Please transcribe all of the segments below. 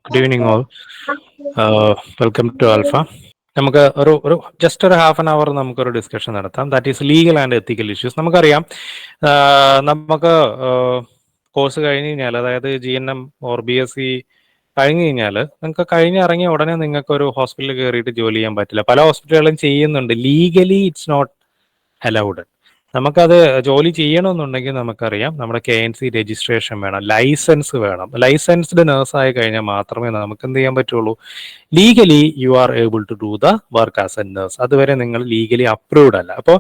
Good evening all. Welcome to Alpha. നമുക്ക് ഒരു just ഒരു ഹാഫ് ആൻ അവർ നമുക്കൊരു ഡിസ്കഷൻ നടത്താം. That is legal and ethical issues. നമുക്കറിയാം, നമുക്ക് കോഴ്സ് കഴിഞ്ഞ് കഴിഞ്ഞാൽ, അതായത് GNM ഓർ BSc കഴിഞ്ഞ് കഴിഞ്ഞാൽ, നിങ്ങൾക്ക് കഴിഞ്ഞിറങ്ങിയ ഉടനെ നിങ്ങൾക്ക് ഒരു ഹോസ്പിറ്റലിൽ കയറിയിട്ട് ജോലി ചെയ്യാൻ പറ്റില്ല. പല ഹോസ്പിറ്റലുകളും ചെയ്യുന്നുണ്ട്. Legally it's not allowed. നമുക്കത് ജോലി ചെയ്യണമെന്നുണ്ടെങ്കിൽ നമുക്കറിയാം, നമ്മുടെ KNC രജിസ്ട്രേഷൻ വേണം, ലൈസൻസ് വേണം. ലൈസൻസ്ഡ് നേഴ്സായി കഴിഞ്ഞാൽ മാത്രമേ നമുക്ക് എന്ത് ചെയ്യാൻ പറ്റുള്ളൂ, legally you are able to do the work as a nurse. അതുവരെ നിങ്ങൾ ലീഗലി അപ്രൂവ്ഡ് അല്ല. അപ്പോൾ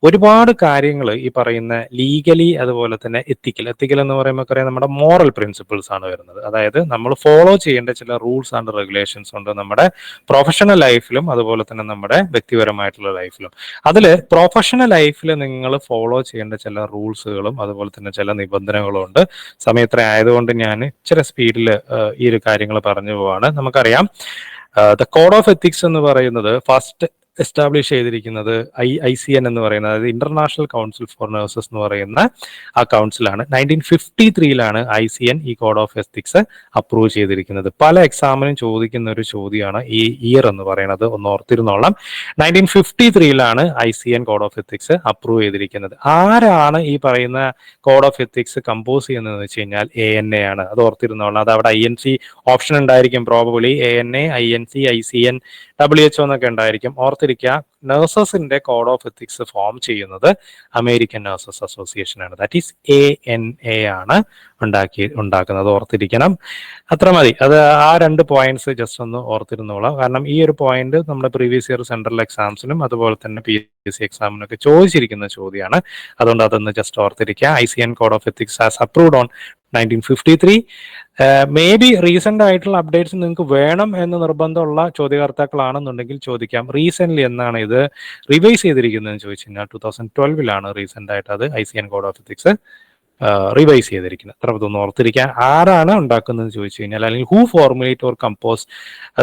ഒരുപാട് കാര്യങ്ങൾ ഈ പറയുന്ന ലീഗലി, അതുപോലെ തന്നെ എത്തിക്കൽ എന്ന് പറയുമ്പോൾ അറിയാം, നമ്മുടെ മോറൽ പ്രിൻസിപ്പിൾസ് ആണ് വരുന്നത്. അതായത് നമ്മൾ ഫോളോ ചെയ്യേണ്ട ചില റൂൾസ് ആൻഡ് റെഗുലേഷൻസ് ഉണ്ട് നമ്മുടെ പ്രൊഫഷണൽ ലൈഫിലും അതുപോലെ തന്നെ നമ്മുടെ വ്യക്തിപരമായിട്ടുള്ള ലൈഫിലും. അതിൽ പ്രൊഫഷണൽ ലൈഫിൽ നിങ്ങൾ ഫോളോ ചെയ്യേണ്ട ചില റൂൾസുകളും അതുപോലെ തന്നെ ചില നിബന്ധനകളും ഉണ്ട്. സമയത്ര ആയതുകൊണ്ട് ഞാൻ ഇച്ചിരി സ്പീഡിൽ ഈ ഒരു കാര്യങ്ങൾ പറഞ്ഞു പോവാണ്. നമുക്കറിയാം, ദ കോഡ് ഓഫ് എത്തിക്സ് എന്ന് പറയുന്നത് ഫസ്റ്റ് എസ്റ്റാബ്ലിഷ് ചെയ്തിരിക്കുന്നത് ICN എന്ന് പറയുന്നത്, അതായത് ഇന്റർനാഷണൽ കൗൺസിൽ ഫോർ നഴ്സസ് എന്ന് പറയുന്ന ആ കൗൺസിലാണ്. 1953 ICN ഈ കോഡ് ഓഫ് എത്തിക്സ് അപ്രൂവ് ചെയ്തിരിക്കുന്നത്. പല എക്സാമിനും ചോദിക്കുന്ന ഒരു ചോദ്യമാണ് ഈ ഇയർ എന്ന് പറയുന്നത്, ഒന്ന് ഓർത്തിരുന്നോളാം. 1953 ICN code of ethics approve ചെയ്തിരിക്കുന്നത്. ആരാണ് ഈ പറയുന്ന കോഡ് ഓഫ് എത്തിക്സ് കമ്പോസ് ചെയ്യുന്നതെന്ന് വെച്ച് കഴിഞ്ഞാൽ ANA ആണ്. അത് ഓർത്തിരുന്നോളാം. അത് അവിടെ INC ഓപ്ഷൻ ഉണ്ടായിരിക്കും, probably ANA, INC, ICN, WHO എന്നൊക്കെ ഉണ്ടായിരിക്കും. ഓർത്തിരിക്കുക, നഴ്സസിന്റെ കോഡ് ഓഫ് എത്തിക്സ് ഫോം ചെയ്യുന്നത് അമേരിക്കൻ നഴ്സസ് അസോസിയേഷൻ ആണ്. ദാറ്റ് ഈസ് ANA ആണ് ഉണ്ടാക്കുന്നത്. ഓർത്തിരിക്കണം, അത്ര മതി. അത് ആ 2 പോയിന്റ്സ് ജസ്റ്റ് ഒന്ന് ഓർത്തിരുന്നോളാം. കാരണം ഈ ഒരു പോയിന്റ് നമ്മുടെ പ്രീവിയസ് ഇയർ സെൻട്രൽ എക്സാംസിനും അതുപോലെ തന്നെ PSC എക്സാമിനൊക്കെ ചോദിച്ചിരിക്കുന്ന ചോദ്യമാണ്. അതുകൊണ്ട് അതൊന്ന് ജസ്റ്റ് ഓർത്തിരിക്കുക. ICN code of ethics as approved on 1953. May be recent ആയിട്ടുള്ള അപ്ഡേറ്റ്സ് നിങ്ങൾക്ക് വേണം എന്ന് നിർബന്ധമുള്ള ചോദ്യകർത്താക്കളാണെന്നുണ്ടെങ്കിൽ ചോദിക്കാം, റീസെന്റ് എന്നാണ് ഇത് റിവൈസ് ചെയ്തിരിക്കുന്നതെന്ന് ചോദിച്ചു കഴിഞ്ഞാൽ 2012 റീസെന്റ് ആയിട്ട് അത് ICN code of ethics revise ചെയ്തിരിക്കുന്നത്. അത്ര ഇതൊന്ന് ഓർത്തിരിക്കാൻ. ആരാണ് ഉണ്ടാക്കുന്നതെന്ന് ചോദിച്ചു കഴിഞ്ഞാൽ, അല്ലെങ്കിൽ who formulate or compose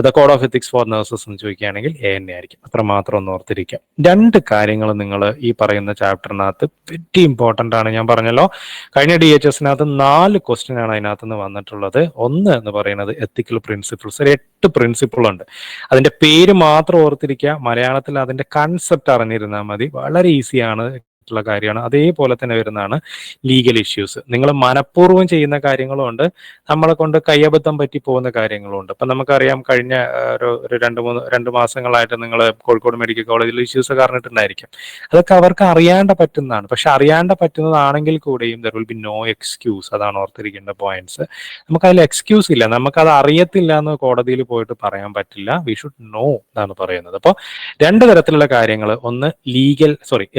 the code of ethics for nurses എന്ന് ചോദിക്കുകയാണെങ്കിൽ ANA ആയിരിക്കും. അത്ര മാത്രം ഒന്ന് ഓർത്തിരിക്കാം. 2 കാര്യങ്ങൾ നിങ്ങൾ ഈ പറയുന്ന ചാപ്റ്ററിനകത്ത് വെരി ഇമ്പോർട്ടൻ്റ് ആണ്. ഞാൻ പറഞ്ഞല്ലോ, കഴിഞ്ഞ DHSനകത്ത് 4 ക്വസ്റ്റ്യൻ ആണ് അതിനകത്ത് നിന്ന് വന്നിട്ടുള്ളത്. ഒന്ന് എന്ന് പറയുന്നത് എത്തിക്കൽ പ്രിൻസിപ്പിൾസ്. ഒരു 8 പ്രിൻസിപ്പിൾ ഉണ്ട്. അതിന്റെ പേര് മാത്രം ഓർത്തിരിക്കുക. മലയാളത്തിൽ അതിന്റെ കൺസെപ്റ്റ് അറിഞ്ഞിരുന്നാൽ മതി. വളരെ ഈസിയാണ് ുള്ള കാര്യമാണ്. അതേപോലെ തന്നെ വരുന്നതാണ് ലീഗൽ ഇഷ്യൂസ്. നിങ്ങൾ മനഃപൂർവ്വം ചെയ്യുന്ന കാര്യങ്ങളുമുണ്ട്, നമ്മളെ കൊണ്ട് കയ്യബദ്ധം പറ്റി പോകുന്ന കാര്യങ്ങളുമുണ്ട്. ഇപ്പൊ നമുക്കറിയാം, കഴിഞ്ഞ ഒരു 2 മാസങ്ങളായിട്ട് നിങ്ങൾ കോഴിക്കോട് മെഡിക്കൽ കോളേജിൽ ഇഷ്യൂസ് ഒക്കെ അറിഞ്ഞിട്ടുണ്ടായിരിക്കും. അതൊക്കെ അവർക്ക് അറിയാണ്ട് പറ്റുന്നതാണ്. പക്ഷെ അറിയാണ്ട് പറ്റുന്നതാണെങ്കിൽ കൂടെയും there will be no excuse. അതാണ് ഓർത്തിരിക്കേണ്ട പോയിന്റ്സ്. നമുക്ക് അതിൽ എക്സ്ക്യൂസ് ഇല്ല. നമുക്കത് അറിയത്തില്ല എന്ന് കോടതിയിൽ പോയിട്ട് പറയാൻ പറ്റില്ല. വി ഷുഡ് നോ എന്നാണ് പറയുന്നത്. അപ്പോൾ 2 തരത്തിലുള്ള കാര്യങ്ങൾ. ഒന്ന്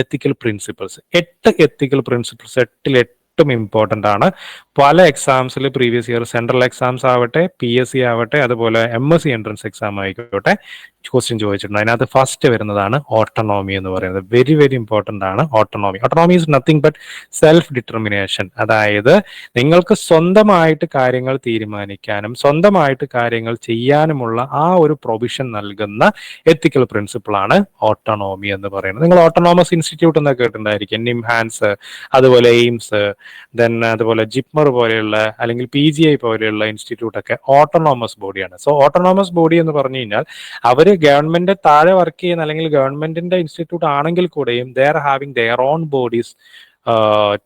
എത്തിക്കൽ പ്രിൻസിപ്പിൾസ്. 8 എത്തിക്കൽ പ്രിൻസിപ്പിൾസ്, 8 ഇമ്പോർട്ടൻ്റ് ആണ്. പല എക്സാംസിൽ പ്രീവിയസ് ഇയർ സെൻട്രൽ എക്സാംസ് ആവട്ടെ, PSC ആവട്ടെ, അതുപോലെ MSc എൻട്രൻസ് എക്സാം ആയിക്കോട്ടെ, ക്വസ്റ്റ്യൻ ചോദിച്ചിട്ടുണ്ട്. അതിനകത്ത് ഫസ്റ്റ് വരുന്നതാണ് ഓട്ടോണോമി എന്ന് പറയുന്നത്. വെരി വെരി ഇമ്പോർട്ടൻ്റ് ആണ് autonomy. Autonomy is nothing but self determination. അതായത് നിങ്ങൾക്ക് സ്വന്തമായിട്ട് കാര്യങ്ങൾ തീരുമാനിക്കാനും സ്വന്തമായിട്ട് കാര്യങ്ങൾ ചെയ്യാനുമുള്ള ആ ഒരു പ്രൊവിഷൻ നൽകുന്ന എത്തിക്കൽ പ്രിൻസിപ്പിൾ ആണ് ഓട്ടോണോമി എന്ന് പറയുന്നത്. നിങ്ങൾ ഓട്ടോണോമസ് ഇൻസ്റ്റിറ്റ്യൂട്ട് എന്നൊക്കെ കേട്ടിട്ടുണ്ടായിരിക്കും. നിംഹാൻസ്, അതുപോലെ എയിംസ്, അതുപോലെ ജിപ്മർ പോലെയുള്ള അല്ലെങ്കിൽ PGI പോലെയുള്ള ഇൻസ്റ്റിറ്റ്യൂട്ട് ഒക്കെ ഓട്ടോണോമസ് ബോഡിയാണ്. സോ ഓട്ടോണോമസ് ബോഡി എന്ന് പറഞ്ഞു കഴിഞ്ഞാൽ അവര് ഗവൺമെന്റ് താഴെ വർക്ക് ചെയ്യുന്ന അല്ലെങ്കിൽ ഗവൺമെന്റിന്റെ ഇൻസ്റ്റിറ്റ്യൂട്ട് ആണെങ്കിൽ കൂടെയും they are having their own bodies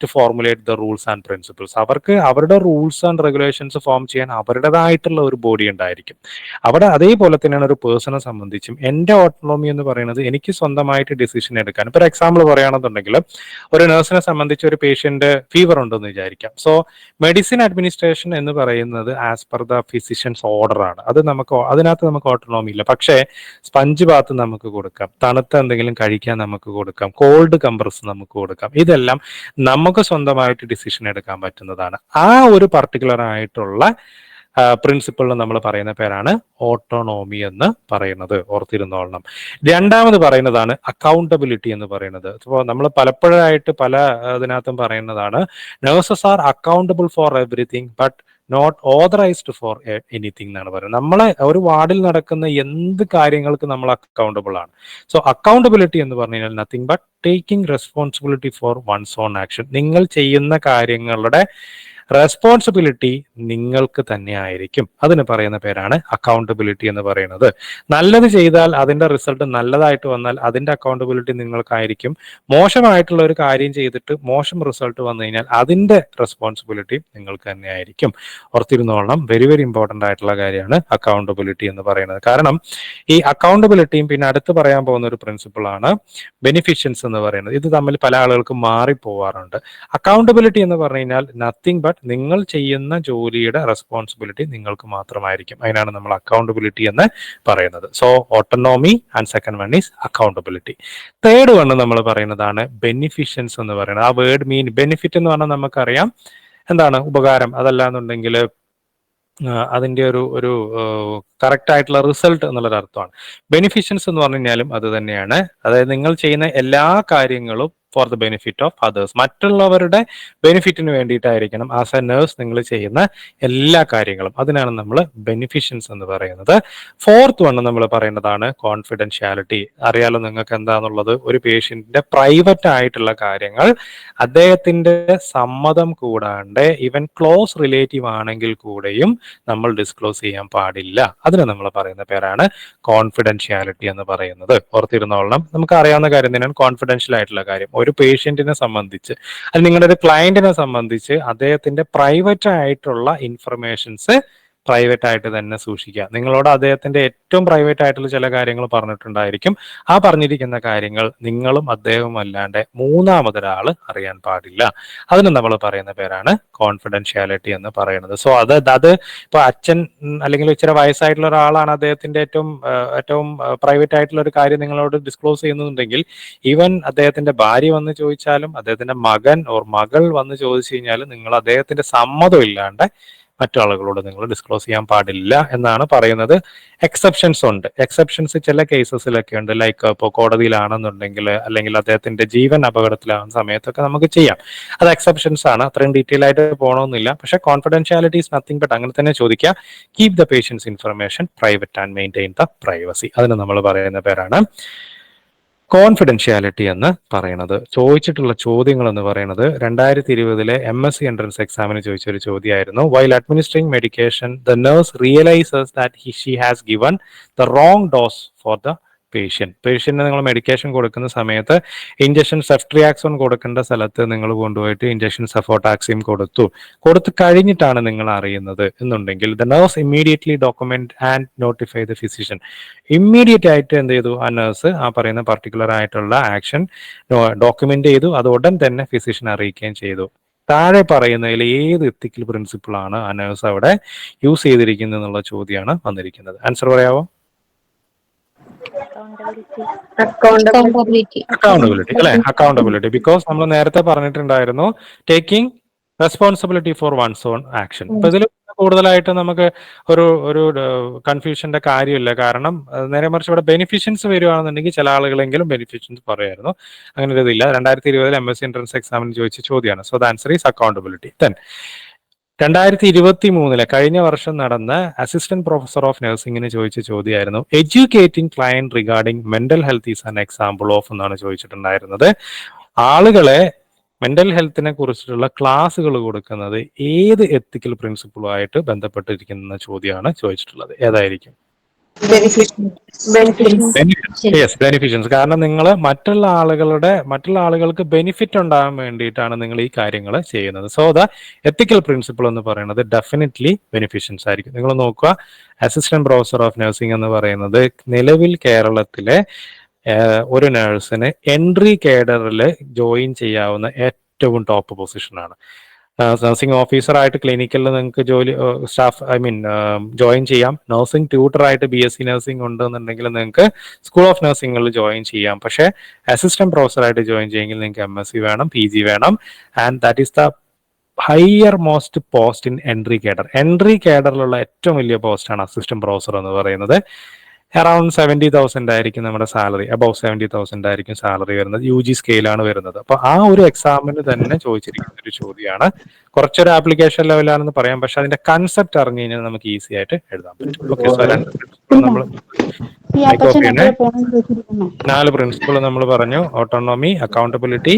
to formulate the rules and principles. അവർക്ക് അവരുടെ റൂൾസ് ആൻഡ് റെഗുലേഷൻസ് ഫോം ചെയ്യാൻ അവരുടേതായിട്ടുള്ള ഒരു ബോഡി ഉണ്ടായിരിക്കും അവിടെ. അതേപോലെ തന്നെയാണ് ഒരു പേഴ്സണെ സംബന്ധിച്ചും. എൻ്റെ ഓട്ടോണോമി എന്ന് പറയുന്നത് എനിക്ക് സ്വന്തമായിട്ട് ഡിസിഷൻ എടുക്കാൻ. ഇപ്പോൾ ഒരു എക്സാമ്പിൾ പറയുകയാണെന്നുണ്ടെങ്കിൽ, ഒരു നഴ്സിനെ സംബന്ധിച്ച് ഒരു പേഷ്യന്റ് ഫീവർ ഉണ്ടെന്ന് വിചാരിക്കാം. സോ മെഡിസിൻ അഡ്മിനിസ്ട്രേഷൻ എന്ന് പറയുന്നത് as per the physicians order ആണ്. അതിനകത്ത് നമുക്ക് ഓട്ടോണോമി ഇല്ല. പക്ഷേ സ്പഞ്ച് ബാത്ത് നമുക്ക് കൊടുക്കാം, തണുത്ത എന്തെങ്കിലും കഴിക്കാൻ നമുക്ക് കൊടുക്കാം, കോൾഡ് കംപ്രസ് നമുക്ക് കൊടുക്കാം. ഇതെല്ലാം നമുക്ക് സ്വന്തമായിട്ട് ഡിസിഷൻ എടുക്കാൻ പറ്റുന്നതാണ്. ആ ഒരു പർട്ടിക്കുലർ ആയിട്ടുള്ള പ്രിൻസിപ്പിൾ നമ്മൾ പറയുന്ന പേരാണ് ഓട്ടോണോമി എന്ന് പറയുന്നത്. ഓർത്തിരുന്നോളണം. രണ്ടാമത് പറയുന്നതാണ് അക്കൗണ്ടബിലിറ്റി എന്ന് പറയുന്നത്. ഇപ്പോൾ നമ്മൾ പലപ്പോഴായിട്ട് പല ഇതിനകത്തും പറയുന്നതാണ്, nurses are accountable for everything but not authorised for anything എന്നാണ് പറയുന്നത്. നമ്മളെ ഒരു വാർഡിൽ നടക്കുന്ന എന്ത് കാര്യങ്ങൾക്ക് നമ്മൾ അക്കൗണ്ടബിൾ ആണ്. സോ അക്കൗണ്ടബിലിറ്റി എന്ന് പറഞ്ഞു കഴിഞ്ഞാൽ nothing but taking responsibility for one's own action. നിങ്ങൾ ചെയ്യുന്ന കാര്യങ്ങളുടെ റെസ്പോൺസിബിലിറ്റി നിങ്ങൾക്ക് തന്നെ ആയിരിക്കും. അതിന് പറയുന്ന പേരാണ് അക്കൗണ്ടബിലിറ്റി എന്ന് പറയുന്നത്. നല്ലത് ചെയ്താൽ അതിന്റെ റിസൾട്ട് നല്ലതായിട്ട് വന്നാൽ അതിന്റെ അക്കൗണ്ടബിലിറ്റി നിങ്ങൾക്കായിരിക്കും. മോശമായിട്ടുള്ള ഒരു കാര്യം ചെയ്തിട്ട് മോശം റിസൾട്ട് വന്നു കഴിഞ്ഞാൽ അതിന്റെ റെസ്പോൺസിബിലിറ്റി നിങ്ങൾക്ക് തന്നെ ആയിരിക്കും. ഓർത്തിരുന്നോളണം, വെരി വെരി ഇമ്പോർട്ടന്റ് ആയിട്ടുള്ള കാര്യമാണ് അക്കൗണ്ടബിലിറ്റി എന്ന് പറയുന്നത്. കാരണം ഈ അക്കൗണ്ടബിലിറ്റിയും പിന്നെ അടുത്ത് പറയാൻ പോകുന്ന ഒരു പ്രിൻസിപ്പിൾ ആണ് ബെനിഫിഷ്യൻസ് എന്ന് പറയുന്നത്. ഇത് തമ്മിൽ പല ആളുകൾക്കും മാറിപ്പോവാറുണ്ട്. അക്കൗണ്ടബിലിറ്റി എന്ന് പറഞ്ഞു കഴിഞ്ഞാൽ നത്തിങ് ബട്ട് നിങ്ങൾ ചെയ്യുന്ന ജോലിയുടെ റെസ്പോൺസിബിലിറ്റി നിങ്ങൾക്ക് മാത്രമായിരിക്കും. അതിനാണ് നമ്മൾ അക്കൗണ്ടബിലിറ്റി എന്ന് പറയുന്നത്. So autonomy and second one is accountability. Third one നമ്മൾ പറയുന്നതാണ് ബെനിഫിഷ്യൻസ് എന്ന് പറയുന്നത്. ആ വേർഡ് മീൻ ബെനിഫിറ്റ് എന്ന് പറഞ്ഞാൽ നമുക്കറിയാം എന്താണ് ഉപകാരം, അതല്ല എന്നുണ്ടെങ്കിൽ അതിന്റെ ഒരു കറക്റ്റ് ആയിട്ടുള്ള റിസൾട്ട് എന്നുള്ളൊരു അർത്ഥമാണ്. ബെനിഫിഷ്യൻസ് എന്ന് പറഞ്ഞു കഴിഞ്ഞാലും അത് തന്നെയാണ്. അതായത് നിങ്ങൾ ചെയ്യുന്ന എല്ലാ കാര്യങ്ങളും four the benefit of others, മറ്റുള്ളവരുടെ ബെനിഫിറ്റിന് വേണ്ടിയിട്ടായിരിക്കണം ആസ് എ നേഴ്സ് നിങ്ങൾ ചെയ്യുന്ന എല്ലാ കാര്യങ്ങളും. അതിനാണ് നമ്മൾ ബെനിഫിഷ്യൻസ് എന്ന് പറയുന്നത്. ഫോർത്ത് വൺ നമ്മൾ പറയുന്നതാണ് കോൺഫിഡൻഷ്യാലിറ്റി. അറിയാലോ നിങ്ങൾക്ക് എന്താണെന്നുള്ളത്. ഒരു പേഷ്യന്റിന്റെ പ്രൈവറ്റ് ആയിട്ടുള്ള കാര്യങ്ങൾ അദ്ദേഹത്തിന്റെ സമ്മതം കൂടാണ്ട് ഈവൻ ക്ലോസ് റിലേറ്റീവ് ആണെങ്കിൽ കൂടെയും നമ്മൾ ഡിസ്ക്ലോസ് ചെയ്യാൻ പാടില്ല. അതിന് നമ്മൾ പറയുന്ന പേരാണ് കോൺഫിഡൻഷ്യാലിറ്റി എന്ന് പറയുന്നത്. ഓർത്തിരുന്നോളണം. നമുക്ക് അറിയാവുന്ന കാര്യം തന്നെയാണ് കോൺഫിഡൻഷ്യൽ ആയിട്ടുള്ള കാര്യം. ഒരു പേഷ്യന്റിനെ സംബന്ധിച്ച് അല്ലെങ്കിൽ നിങ്ങളുടെ ഒരു ക്ലയന്റിനെ സംബന്ധിച്ച് അദ്ദേഹത്തിന്റെ പ്രൈവറ്റ് ആയിട്ടുള്ള ഇൻഫർമേഷൻസ് പ്രൈവറ്റ് ആയിട്ട് തന്നെ സൂക്ഷിക്കുക. നിങ്ങളോട് അദ്ദേഹത്തിന്റെ ഏറ്റവും പ്രൈവറ്റ് ആയിട്ടുള്ള ചില കാര്യങ്ങൾ പറഞ്ഞിട്ടുണ്ടായിരിക്കും. ആ പറഞ്ഞിരിക്കുന്ന കാര്യങ്ങൾ നിങ്ങളും അദ്ദേഹവും അല്ലാണ്ട് മൂന്നാമതൊരാൾ അറിയാൻ പാടില്ല. അതിന് നമ്മൾ പറയുന്ന പേരാണ് കോൺഫിഡൻഷ്യാലിറ്റി എന്ന് പറയുന്നത്. സോ അത് ഇപ്പൊ അച്ഛൻ അല്ലെങ്കിൽ ഇച്ചിരി വയസ്സായിട്ടുള്ള ഒരാളാണ് അദ്ദേഹത്തിന്റെ ഏറ്റവും പ്രൈവറ്റ് ആയിട്ടുള്ള ഒരു കാര്യം നിങ്ങളോട് ഡിസ്ക്ലോസ് ചെയ്യുന്നുണ്ടെങ്കിൽ ഈവൻ അദ്ദേഹത്തിന്റെ ഭാര്യ വന്ന് ചോദിച്ചാലും അദ്ദേഹത്തിന്റെ മകൻ ഓർ മകൾ വന്ന് ചോദിച്ചു കഴിഞ്ഞാലും നിങ്ങൾ അദ്ദേഹത്തിന്റെ സമ്മതം ഇല്ലാണ്ട് മറ്റാളുകളോട് നിങ്ങൾ ഡിസ്ക്ലോസ് ചെയ്യാൻ പാടില്ല എന്നാണ് പറയുന്നത്. എക്സെപ്ഷൻസ് ഉണ്ട്. എക്സെപ്ഷൻസ് ചില കേസസിലൊക്കെ ഉണ്ട്. ലൈക്ക് ഇപ്പോൾ കോടതിയിലാണെന്നുണ്ടെങ്കിൽ അല്ലെങ്കിൽ അദ്ദേഹത്തിന്റെ ജീവൻ അപകടത്തിലാകുന്ന സമയത്തൊക്കെ നമുക്ക് ചെയ്യാം. അത് എക്സെപ്ഷൻസ് ആണ്. അത്രയും ഡീറ്റെയിൽ ആയിട്ട് പോകണമെന്നില്ല. പക്ഷെ കോൺഫിഡൻഷ്യാലിറ്റി ഈസ് നത്തിങ് ബട്ട് അങ്ങനെ തന്നെ ചോദിക്കുക. Keep the patient's information private and maintain the privacy. അതിന് നമ്മൾ പറയുന്ന പേരാണ് കോൺഫിഡൻഷ്യാലിറ്റി എന്ന് പറയുന്നത്. ചോദിച്ചിട്ടുള്ള ചോദ്യങ്ങൾ എന്ന് പറയുന്നത് 2020 MSc എൻട്രൻസ് എക്സാമിന് ചോദിച്ച ഒരു ചോദ്യമായിരുന്നു. While administering medication the nurse realises that she has given the wrong dose for the പേഷ്യന്റിന് നിങ്ങൾ മെഡിക്കേഷൻ കൊടുക്കുന്ന സമയത്ത് ഇഞ്ചക്ഷൻ സെഫ്ട്രിയാക്സോൺ കൊടുക്കേണ്ട സ്ഥലത്ത് നിങ്ങൾ കൊണ്ടുപോയിട്ട് ഇഞ്ചക്ഷൻ സെഫോടാക്സിം കൊടുത്തു കഴിഞ്ഞിട്ടാണ് നിങ്ങൾ അറിയുന്നത് എന്നുണ്ടെങ്കിൽ the nurse immediately document and notify the physician. Immediate ആയിട്ട് എന്ത് ചെയ്തു? ആ നേഴ്സ് ആ പറയുന്ന പർട്ടിക്കുലർ ആയിട്ടുള്ള ആക്ഷൻ ഡോക്യുമെന്റ് ചെയ്തു. അത് ഉടൻ തന്നെ ഫിസിഷ്യൻ അറിയിക്കുകയും ചെയ്തു. താഴെ പറയുന്നതിൽ ഏത് എത്തിക്കൽ പ്രിൻസിപ്പിൾ ആണ് ആ നേഴ്സ് അവിടെ യൂസ് ചെയ്തിരിക്കുന്നത് എന്നുള്ള ചോദ്യമാണ് വന്നിരിക്കുന്നത്. ആൻസർ പറയാമോ? അക്കൗണ്ടബിലിറ്റി അല്ലെ? അക്കൗണ്ടബിലിറ്റി. ബിക്കോസ് നമ്മൾ നേരത്തെ പറഞ്ഞിട്ടുണ്ടായിരുന്നു taking responsibility for one's own action. അപ്പൊ ഇതിൽ കൂടുതലായിട്ട് നമുക്ക് ഒരു കൺഫ്യൂഷന്റെ കാര്യമില്ല. കാരണം നേരെ മറിച്ച് ഇവിടെ ബെനിഫിഷ്യൻസ് വരുവാണെന്നുണ്ടെങ്കിൽ ചില ആളുകളെങ്കിലും ബെനിഫിഷ്യൻസ് പറയായിരുന്നു. അങ്ങനെ ഒരു ഇതില്ല. 2020 MSc എൻട്രൻസ് എക്സാമിന് ചോദിച്ച ചോദ്യമാണ്. So the answer is accountability. Then 2023 കഴിഞ്ഞ വർഷം നടന്ന അസിസ്റ്റന്റ് പ്രൊഫസർ ഓഫ് നഴ്സിംഗിന് ചോദിച്ച ചോദ്യമായിരുന്നു educating client regarding mental health is an example of എന്നാണ് ചോദിച്ചിട്ടുണ്ടായിരുന്നത്. ആളുകളെ മെന്റൽ ഹെൽത്തിനെ കുറിച്ചിട്ടുള്ള ക്ലാസ്സുകൾ കൊടുക്കുന്നത് ഏത് എത്തിക്കൽ പ്രിൻസിപ്പിളുമായിട്ട് ബന്ധപ്പെട്ടിരിക്കുന്ന ചോദ്യമാണ് ചോദിച്ചിട്ടുള്ളത്. ഏതായിരിക്കും? ബെനിഫിഷ്യൻസ്. കാരണം നിങ്ങൾ മറ്റുള്ള ആളുകൾക്ക് ബെനിഫിറ്റ് ഉണ്ടാകാൻ വേണ്ടിയിട്ടാണ് നിങ്ങൾ ഈ കാര്യങ്ങൾ ചെയ്യുന്നത്. സോ ദ എത്തിക്കൽ പ്രിൻസിപ്പിൾ എന്ന് പറയുന്നത് ഡെഫിനറ്റ്ലി ബെനിഫിഷ്യൻസ് ആയിരിക്കും. നിങ്ങൾ നോക്കുക, അസിസ്റ്റന്റ് പ്രൊഫസർ ഓഫ് നഴ്സിംഗ് എന്ന് പറയുന്നത് നിലവിൽ കേരളത്തിലെ ഒരു നഴ്സിന് എൻട്രി കേഡറിൽ ജോയിൻ ചെയ്യാവുന്ന ഏറ്റവും ടോപ്പ് പൊസിഷനാണ്. നഴ്സിംഗ് ഓഫീസറായിട്ട് ക്ലിനിക്കലിൽ നിങ്ങൾക്ക് ജോയിൻ ചെയ്യാം. നഴ്സിംഗ് ട്യൂട്ടറായിട്ട് BSc നഴ്സിംഗ് ഉണ്ടെന്നുണ്ടെങ്കിൽ നിങ്ങൾക്ക് സ്കൂൾ ഓഫ് നഴ്സിംഗിൽ ജോയിൻ ചെയ്യാം. പക്ഷേ അസിസ്റ്റന്റ് പ്രൊഫസറായിട്ട് ജോയിൻ ചെയ്യുമെങ്കിൽ നിങ്ങൾക്ക് MSc വേണം, PG വേണം. And that is the higher most post in entry cadre. Entry കേഡറിലുള്ള ഏറ്റവും വലിയ പോസ്റ്റാണ് അസിസ്റ്റന്റ് പ്രൊഫസർ എന്ന് പറയുന്നത്. അറൌണ്ട് 70,000 ആയിരിക്കും നമ്മുടെ സാലറി, അബൌവ് 70,000 ആയിരിക്കും സാലറി വരുന്നത്. UG സ്കെയിലാണ് വരുന്നത്. അപ്പൊ ആ ഒരു എക്സാമിന് തന്നെ ചോദിച്ചിരിക്കുന്ന ഒരു ചോദ്യമാണ്. കുറച്ചൊരു ആപ്ലിക്കേഷൻ ലെവലാണെന്ന് പറയാം, പക്ഷെ അതിന്റെ കൺസെപ്റ്റ് അറിഞ്ഞു കഴിഞ്ഞാൽ നമുക്ക് ഈസി ആയിട്ട് എഴുതാൻ പറ്റും. ഓക്കെ, സോ 2 പ്രിൻസിപ്പിൾ നമ്മൾ മൈക്ക് ഓഫ് ചെയ്യണേ. 4 പ്രിൻസിപ്പിൾ നമ്മൾ പറഞ്ഞു: autonomy, accountability,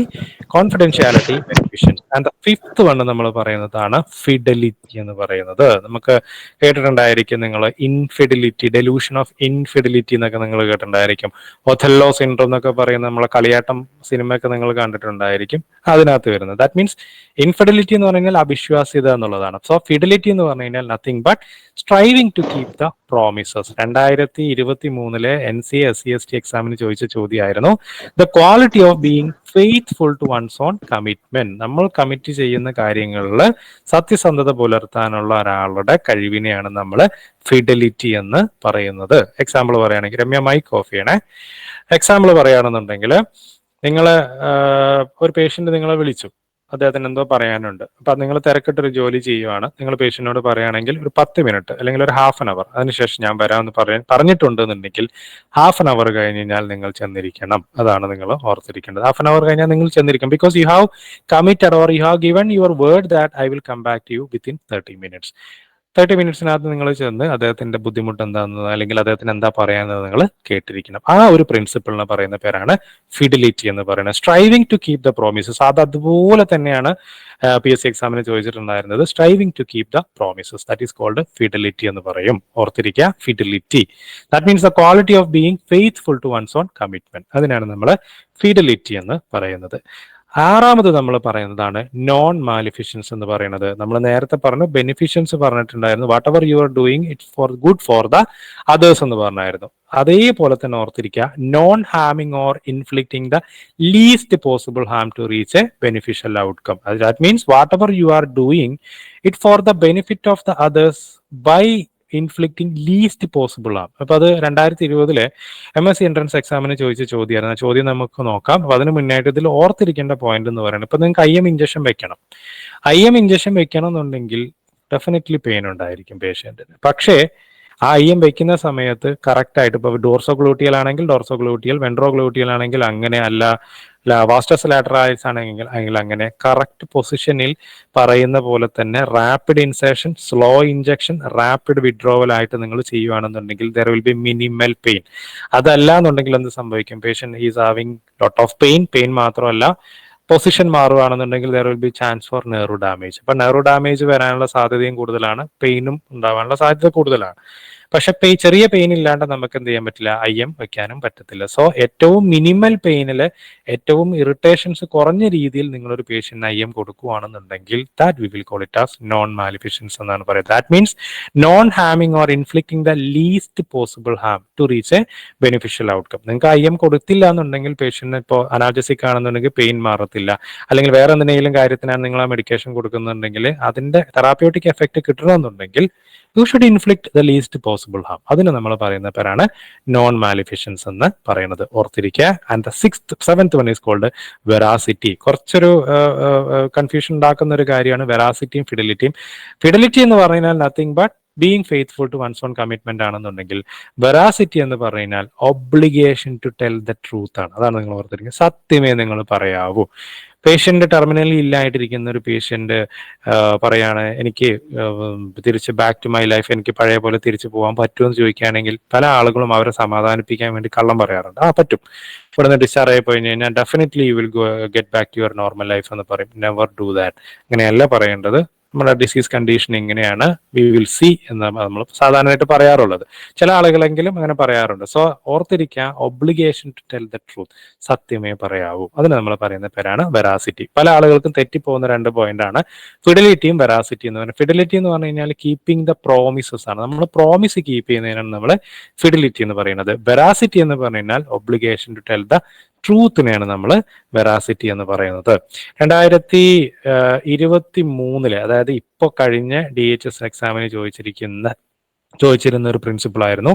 confidentiality, ബെനിഫിഷ്യൻസ്. And the fifth one നമ്മൾ പറയുന്നതാണ് ഫിഡലിറ്റി എന്ന് പറയുന്നത്. നമുക്ക് കേട്ടിട്ടുണ്ടായിരിക്കും നിങ്ങൾ ഇൻഫിഡിലിറ്റി, ഡെലൂഷൻ ഓഫ് ഇൻഫിഡിലിറ്റി എന്നൊക്കെ നിങ്ങൾ കേട്ടിട്ടുണ്ടായിരിക്കും. ഒഥല്ലോ സിൻഡ്രോം എന്നൊക്കെ പറയുന്ന നമ്മളെ കളിയാട്ടം സിനിമയൊക്കെ നിങ്ങൾ കണ്ടിട്ടുണ്ടായിരിക്കും. അതിനകത്ത് വരുന്നത് ദാറ്റ് മീൻസ് ഇൻഫിഡിലിറ്റി എന്ന് പറഞ്ഞാൽ അവിശ്വാസ്യത എന്നുള്ളതാണ്. സോ ഫിഡലിറ്റി എന്ന് പറഞ്ഞു കഴിഞ്ഞാൽ nothing but striving to keep the promises. 2023 NCA/SC/ST എക്സാമിന് ചോദിച്ച ചോദ്യമായിരുന്നു the quality of being faithful to one's own commitment. നമ്മൾ കമ്മിറ്റ് ചെയ്യുന്ന കാര്യങ്ങളിൽ സത്യസന്ധത പുലർത്താനുള്ള ഒരാളുടെ കഴിവിനെയാണ് നമ്മൾ ഫിഡലിറ്റി എന്ന് പറയുന്നത്. എക്സാമ്പിൾ പറയുകയാണെങ്കിൽ, രമ്യ മൈക്ക് ഓഫ് ചെയ്യണേ. എക്സാമ്പിൾ പറയുകയാണെന്നുണ്ടെങ്കിൽ, നിങ്ങൾ ഒരു പേഷ്യന്റ് നിങ്ങളെ വിളിച്ചു, അദ്ദേഹത്തിന് എന്തോ പറയാനുണ്ട്. അപ്പൊ നിങ്ങൾ തിരക്കിട്ടൊരു ജോലി ചെയ്യുവാണ്. നിങ്ങൾ പേഷ്യന്റിനോട് പറയുകയാണെങ്കിൽ ഒരു 10 മിനിറ്റ് അല്ലെങ്കിൽ ഒരു ഹാഫ് ആൻ അവർ അതിനുശേഷം ഞാൻ വരാമെന്ന് പറഞ്ഞിട്ടുണ്ടെന്നുണ്ടെങ്കിൽ ഹാഫ് ആൻ അവർ കഴിഞ്ഞ് കഴിഞ്ഞാൽ നിങ്ങൾ ചെന്നിരിക്കണം. അതാണ് നിങ്ങൾ ഓർത്തിരിക്കേണ്ടത്. ഹാഫ് ആൻ അവർ കഴിഞ്ഞാൽ നിങ്ങൾ ചെന്നിരിക്കണം. Because you have committed or you have given your word that I will come back to you within 30 minutes. 30 മിനിറ്റ്സിനകത്ത് നിങ്ങൾ ചെന്ന് അദ്ദേഹത്തിന്റെ ബുദ്ധിമുട്ട് എന്താണെന്ന് അല്ലെങ്കിൽ അദ്ദേഹത്തിന് എന്താ പറയാമെന്ന് നിങ്ങൾ കേട്ടിരിക്കണം. ആ ഒരു പ്രിൻസിപ്പിളിന് പറയുന്ന പേരാണ് ഫിഡിലിറ്റി എന്ന് പറയുന്നത്. Striving to keep the promises. അത് അതുപോലെ തന്നെയാണ് PSC എക്സാമിന് ചോദിച്ചിട്ടുണ്ടായിരുന്നത്. Striving to keep the promises, that is called fidelity എന്ന് പറയും. ഓർത്തിരിക്കുക, fidelity. That means the quality of being faithful to one's own commitment. അതിനാണ് നമ്മൾ ഫിഡിലിറ്റി എന്ന് പറയുന്നത്. 6ാമത് നമ്മൾ പറയുന്നതാണ് നോൺ മാലിഫിഷ്യൻസ് എന്ന് പറയുന്നത്. നമ്മൾ നേരത്തെ പറഞ്ഞു ബെനിഫിഷ്യൻസ് പറഞ്ഞിട്ടുണ്ടായിരുന്നു. Whatever you are doing it for good for the others എന്ന് പറഞ്ഞായിരുന്നു. അതേപോലെ തന്നെ ഓർത്തിരിക്കുക, നോൺ ഹാമിങ് or inflicting the least possible harm to reach a beneficial outcome. That means whatever you are doing it for the benefit of the others by inflicting least possible ആണ്. അപ്പൊ അത് 2020 MSc entrance എക്സാമിന് ചോദിച്ച ചോദ്യമായിരുന്നു. ആ ചോദ്യം നമുക്ക് നോക്കാം. അപ്പൊ അതിന് മുന്നായിട്ട് ഇതിൽ ഓർത്തിരിക്കേണ്ട പോയിന്റ് എന്ന് പറയുന്നത്, ഇപ്പൊ നിങ്ങൾക്ക് IM ഇഞ്ചക്ഷൻ വെക്കണം. IM ഇഞ്ചക്ഷൻ വെക്കണം എന്നുണ്ടെങ്കിൽ ഡെഫിനറ്റ്ലി പെയിൻ ഉണ്ടായിരിക്കും പേഷ്യന്റിന്. പക്ഷേ ആ IM വെക്കുന്ന സമയത്ത് കറക്റ്റ് ആയിട്ട്, ഇപ്പൊ ഡോർസോഗ്ലൂട്ടിയൽ ആണെങ്കിൽ ഡോർസോഗ്ലൂട്ടിയൽ, വെൻട്രോഗ്ലൂട്ടിയൽ ആണെങ്കിൽ അങ്ങനെ, അല്ല വാസ്റ്റസ് ലാറ്ററാലിസ് ആണെങ്കിൽ അങ്ങനെ കറക്റ്റ് പൊസിഷനിൽ പറയുന്ന പോലെ തന്നെ rapid insertion, slow injection, rapid withdrawal ആയിട്ട് നിങ്ങൾ ചെയ്യുകയാണെന്നുണ്ടെങ്കിൽ there will be minimal pain. അതല്ല എന്നുണ്ടെങ്കിൽ എന്ത് സംഭവിക്കും? Patient is having lot of pain മാത്രമല്ല പൊസിഷൻ മാറുകയാണെന്നുണ്ടെങ്കിൽ there will be chance for nerve damage. അപ്പൊ നെർവ് ഡാമേജ് വരാനുള്ള സാധ്യതയും കൂടുതലാണ്, പെയിനും ഉണ്ടാവാനുള്ള സാധ്യത കൂടുതലാണ്. പക്ഷെ ചെറിയ പെയിൻ ഇല്ലാണ്ട് നമുക്ക് എന്ത് ചെയ്യാൻ പറ്റില്ല? IM വെക്കാനും പറ്റത്തില്ല. സോ ഏറ്റവും മിനിമൽ പെയിനില് ഏറ്റവും ഇറിറ്റേഷൻസ് കുറഞ്ഞ രീതിയിൽ നിങ്ങളൊരു പേഷ്യന്റിന് IM കൊടുക്കുകയാണെന്നുണ്ടെങ്കിൽ that we will call it as non maleficence എന്നാണ് പറയുന്നത്. ദാറ്റ് മീൻസ് നോൺ ഹാമിങ് or inflicting the least possible harm to reach a beneficial outcome. നിങ്ങൾക്ക് IM കൊടുത്തില്ല എന്നുണ്ടെങ്കിൽ പേഷ്യന്റിന് ഇപ്പോൾ അനാൽജസിക് ആണെന്നുണ്ടെങ്കിൽ പെയിൻ മാറത്തില്ല, അല്ലെങ്കിൽ വേറെ എന്തെങ്കിലും കാര്യത്തിനാണ് നിങ്ങൾ ആ മെഡിക്കേഷൻ കൊടുക്കുന്നുണ്ടെങ്കിൽ അതിന്റെ തെറാപ്യൂട്ടിക് എഫക്ട് കിട്ടണമെന്നുണ്ടെങ്കിൽ you should inflict the least possible harm. അതിന് നമ്മൾ പറയുന്ന പേരാണ് നോൺ മാലിഫിഷ്യൻസ് എന്ന് പറയുന്നത്. ഓർത്തിരിക്കുക. And the seventh one is called veracity. കുറച്ചൊരു കൺഫ്യൂഷൻ ഉണ്ടാക്കുന്ന ഒരു കാര്യമാണ് വെറാസിറ്റിയും ഫിഡലിറ്റിയും. ഫിഡലിറ്റി എന്ന് പറഞ്ഞാൽ nothing but being faithful to one's own commitment ആണെന്നുണ്ടെങ്കിൽ, വെറാസിറ്റി എന്ന് പറഞ്ഞാൽ obligation to tell the truth ആണ്. അതാണ് നിങ്ങൾ ഓർത്തിരിക്കുക. സത്യമേ നിങ്ങൾ പറയാവൂ. പേഷ്യന്റ് ടെർമിനലിൽ ഇല്ലായിട്ടിരിക്കുന്ന ഒരു പേഷ്യന്റ് പറയാണ്, എനിക്ക് തിരിച്ച് ബാക്ക് ടു മൈ ലൈഫ്, എനിക്ക് പഴയ പോലെ തിരിച്ചു പോകാൻ പറ്റുമെന്ന് ചോദിക്കുകയാണെങ്കിൽ പല ആളുകളും അവരെ സമാധാനിപ്പിക്കാൻ വേണ്ടി കള്ളം പറയാറുണ്ട്. പറ്റും, ഇവിടെ നിന്ന് ഡിസ്ചാർജ് ആയി പോയി കഴിഞ്ഞാൽ definitely you will get back to your normal life എന്ന് പറയും. Never do that. അങ്ങനെയല്ല പറയേണ്ടത്. നമ്മുടെ ഡിസീസ് കണ്ടീഷൻ ഇങ്ങനെയാണ്, വി വിൽ സി എന്ന് നമ്മൾ സാധാരണയായിട്ട് പറയാറുള്ളത്. ചില ആളുകളെങ്കിലും അങ്ങനെ പറയാറുണ്ട്. സോ ഓർത്തിരിക്കുക, obligation to tell the truth, സത്യമേ പറയാവൂ. അതിന് നമ്മൾ പറയുന്ന പേരാണ് വെറാസിറ്റി. പല ആളുകൾക്കും തെറ്റിപ്പോകുന്ന 2 പോയിന്റാണ് ഫിഡലിറ്റിയും വെറാസിറ്റി എന്ന് പറയുന്നത്. ഫിഡലിറ്റി എന്ന് പറഞ്ഞു കഴിഞ്ഞാൽ കീപ്പിംഗ് ദ പ്രോമിസസ് ആണ്. നമ്മൾ പ്രോമിസ് കീപ്പ് ചെയ്യുന്നതിനാണ് നമ്മൾ ഫിഡലിറ്റി എന്ന് പറയുന്നത്. വെറാസിറ്റി എന്ന് പറഞ്ഞു കഴിഞ്ഞാൽ ഒബ്ലിഗേഷൻ ടു ടെൽ ദ ട്രൂത്തിനെയാണ് നമ്മൾ വെറാസിറ്റി എന്ന് പറയുന്നത്. 2023 അതായത് ഇപ്പൊ കഴിഞ്ഞ DHS എക്സാമിന് ചോദിച്ചിരിക്കുന്ന ചോദിച്ചിരുന്ന ഒരു പ്രിൻസിപ്പിൾ ആയിരുന്നു